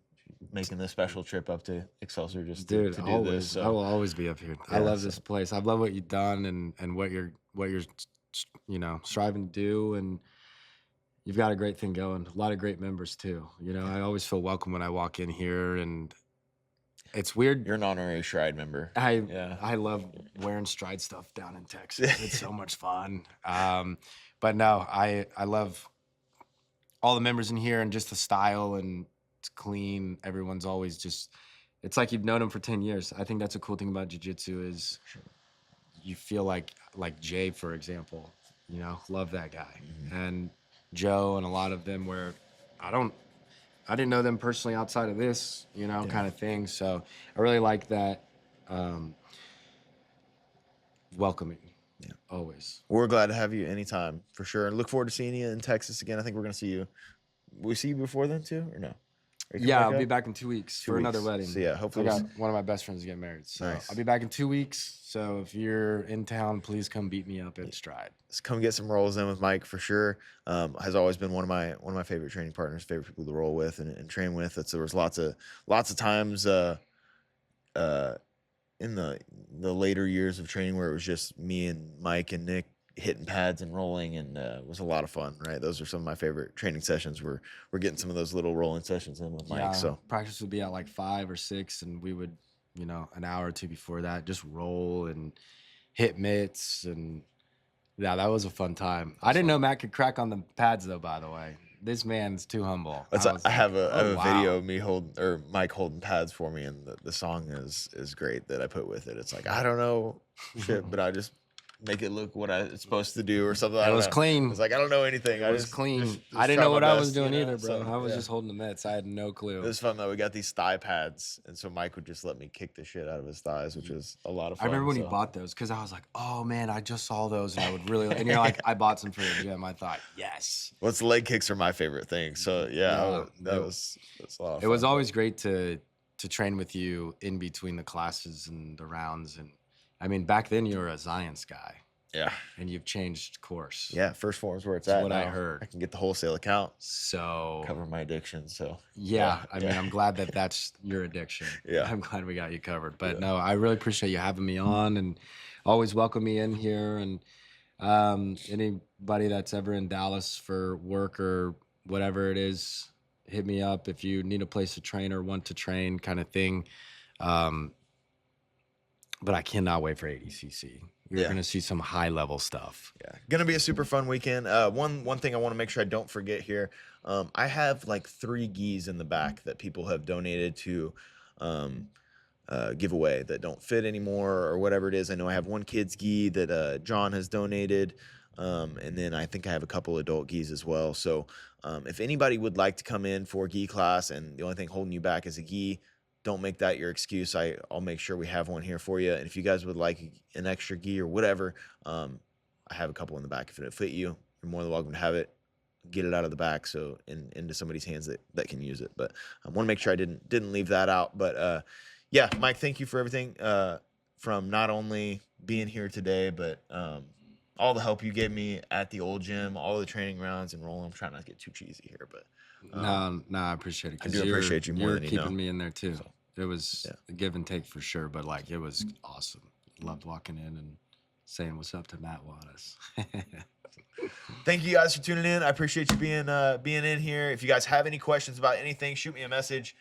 making this special trip up to Excelsior just to do this. So. I will always be up here. I love this place. I love what you've done and what you're striving to do, and you've got a great thing going. A lot of great members too. I always feel welcome when I walk in here, and it's weird. You're an honorary Stride member. I love wearing Stride stuff down in Texas. It's so much fun. But no, I love all the members in here and just the style, and it's clean. Everyone's always it's like you've known them for 10 years. I think that's a cool thing about jiu-jitsu is you feel like Jay, for example, love that guy. Mm-hmm. And Joe and a lot of them where I didn't know them personally outside of this, kind of thing. So I really like that welcoming. Yeah. Always. We're glad to have you anytime, for sure. And look forward to seeing you in Texas again. I think we're going to see you. Will we see you before then too, or no? Yeah, I'll be back in 2 weeks for another wedding. So yeah, hopefully. I got one of my best friends getting married. So nice. I'll be back in 2 weeks. So if you're in town, please come beat me up at Stride. Let's come get some rolls in with Mike for sure. Has always been one of my favorite training partners, favorite people to roll with and train with. There was lots of times in the later years of training where it was just me and Mike and Nick hitting pads and rolling, and it was a lot of fun, right? Those are some of my favorite training sessions. We're getting some of those little rolling sessions in with Mike. So practice would be at like 5 or 6, and we would, an hour or two before that, just roll and hit mitts, and yeah, that was a fun time. I didn't know Matt could crack on the pads though. By the way, this man's too humble. I have a video of me Mike holding pads for me, and the song is great that I put with it. It's like, I don't know shit, but I just make it look what I'm supposed to do or something. It was clean. It's like, I don't know anything. It was clean. I didn't know what I was doing either, bro. I was just holding the mitts. I had no clue. It was fun though. We got these thigh pads, and so Mike would just let me kick the shit out of his thighs, which was a lot of fun. I remember when he bought those, because I was like, oh man, I just saw those, and I would really. And you're like, I bought some for the gym. I thought, yes. Well, the leg kicks are my favorite thing. So that was a lot of fun. It was always great to train with you in between the classes and the rounds, and I mean, back then you were a Zions guy. Yeah. And you've changed course. Yeah, First Form is where it's at. What I heard. I can get the wholesale account. So cover my addiction. So yeah, I mean, I'm glad that that's your addiction. Yeah. I'm glad we got you covered. But no, I really appreciate you having me on, and always welcome me in here. And anybody that's ever in Dallas for work or whatever it is, hit me up if you need a place to train or want to train, kind of thing. But I cannot wait for ADCC. You're going to see some high level stuff. Yeah. Going to be a super fun weekend. One thing I want to make sure I don't forget here. I have like 3 gis in the back that people have donated to give away that don't fit anymore or whatever it is. I know I have 1 kid's gi that John has donated. And then I think I have a couple adult gis as well. So if anybody would like to come in for a gi class and the only thing holding you back is a gi, don't make that your excuse. I'll make sure we have one here for you. And if you guys would like an extra gi or whatever, I have a couple in the back. If it fit you, you're more than welcome to have it. Get it out of the back so into somebody's hands that can use it. But I want to make sure I didn't leave that out. But yeah, Mike, thank you for everything, from not only being here today, but all the help you gave me at the old gym, all the training rounds and rolling. I'm trying not to get too cheesy here, but no, I appreciate it. I do appreciate you more you're than you know. keeping me in there too. So, it was a give and take for sure, but like it was awesome. Loved walking in and saying what's up to Matt Wattis. Thank you guys for tuning in. I appreciate you being in here. If you guys have any questions about anything, shoot me a message.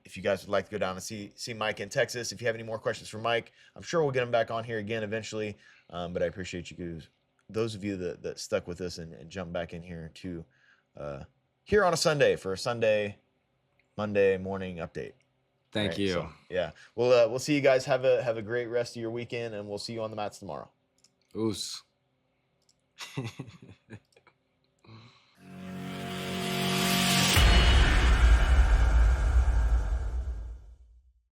If you guys would like to go down and see Mike in Texas, if you have any more questions for Mike, I'm sure we'll get him back on here again eventually. But I appreciate you guys, those of you that stuck with us and jumped back in here to here on a Sunday for a Monday morning update. Thank you. So, yeah, we'll see you guys. Have a great rest of your weekend, and we'll see you on the mats tomorrow. Oos.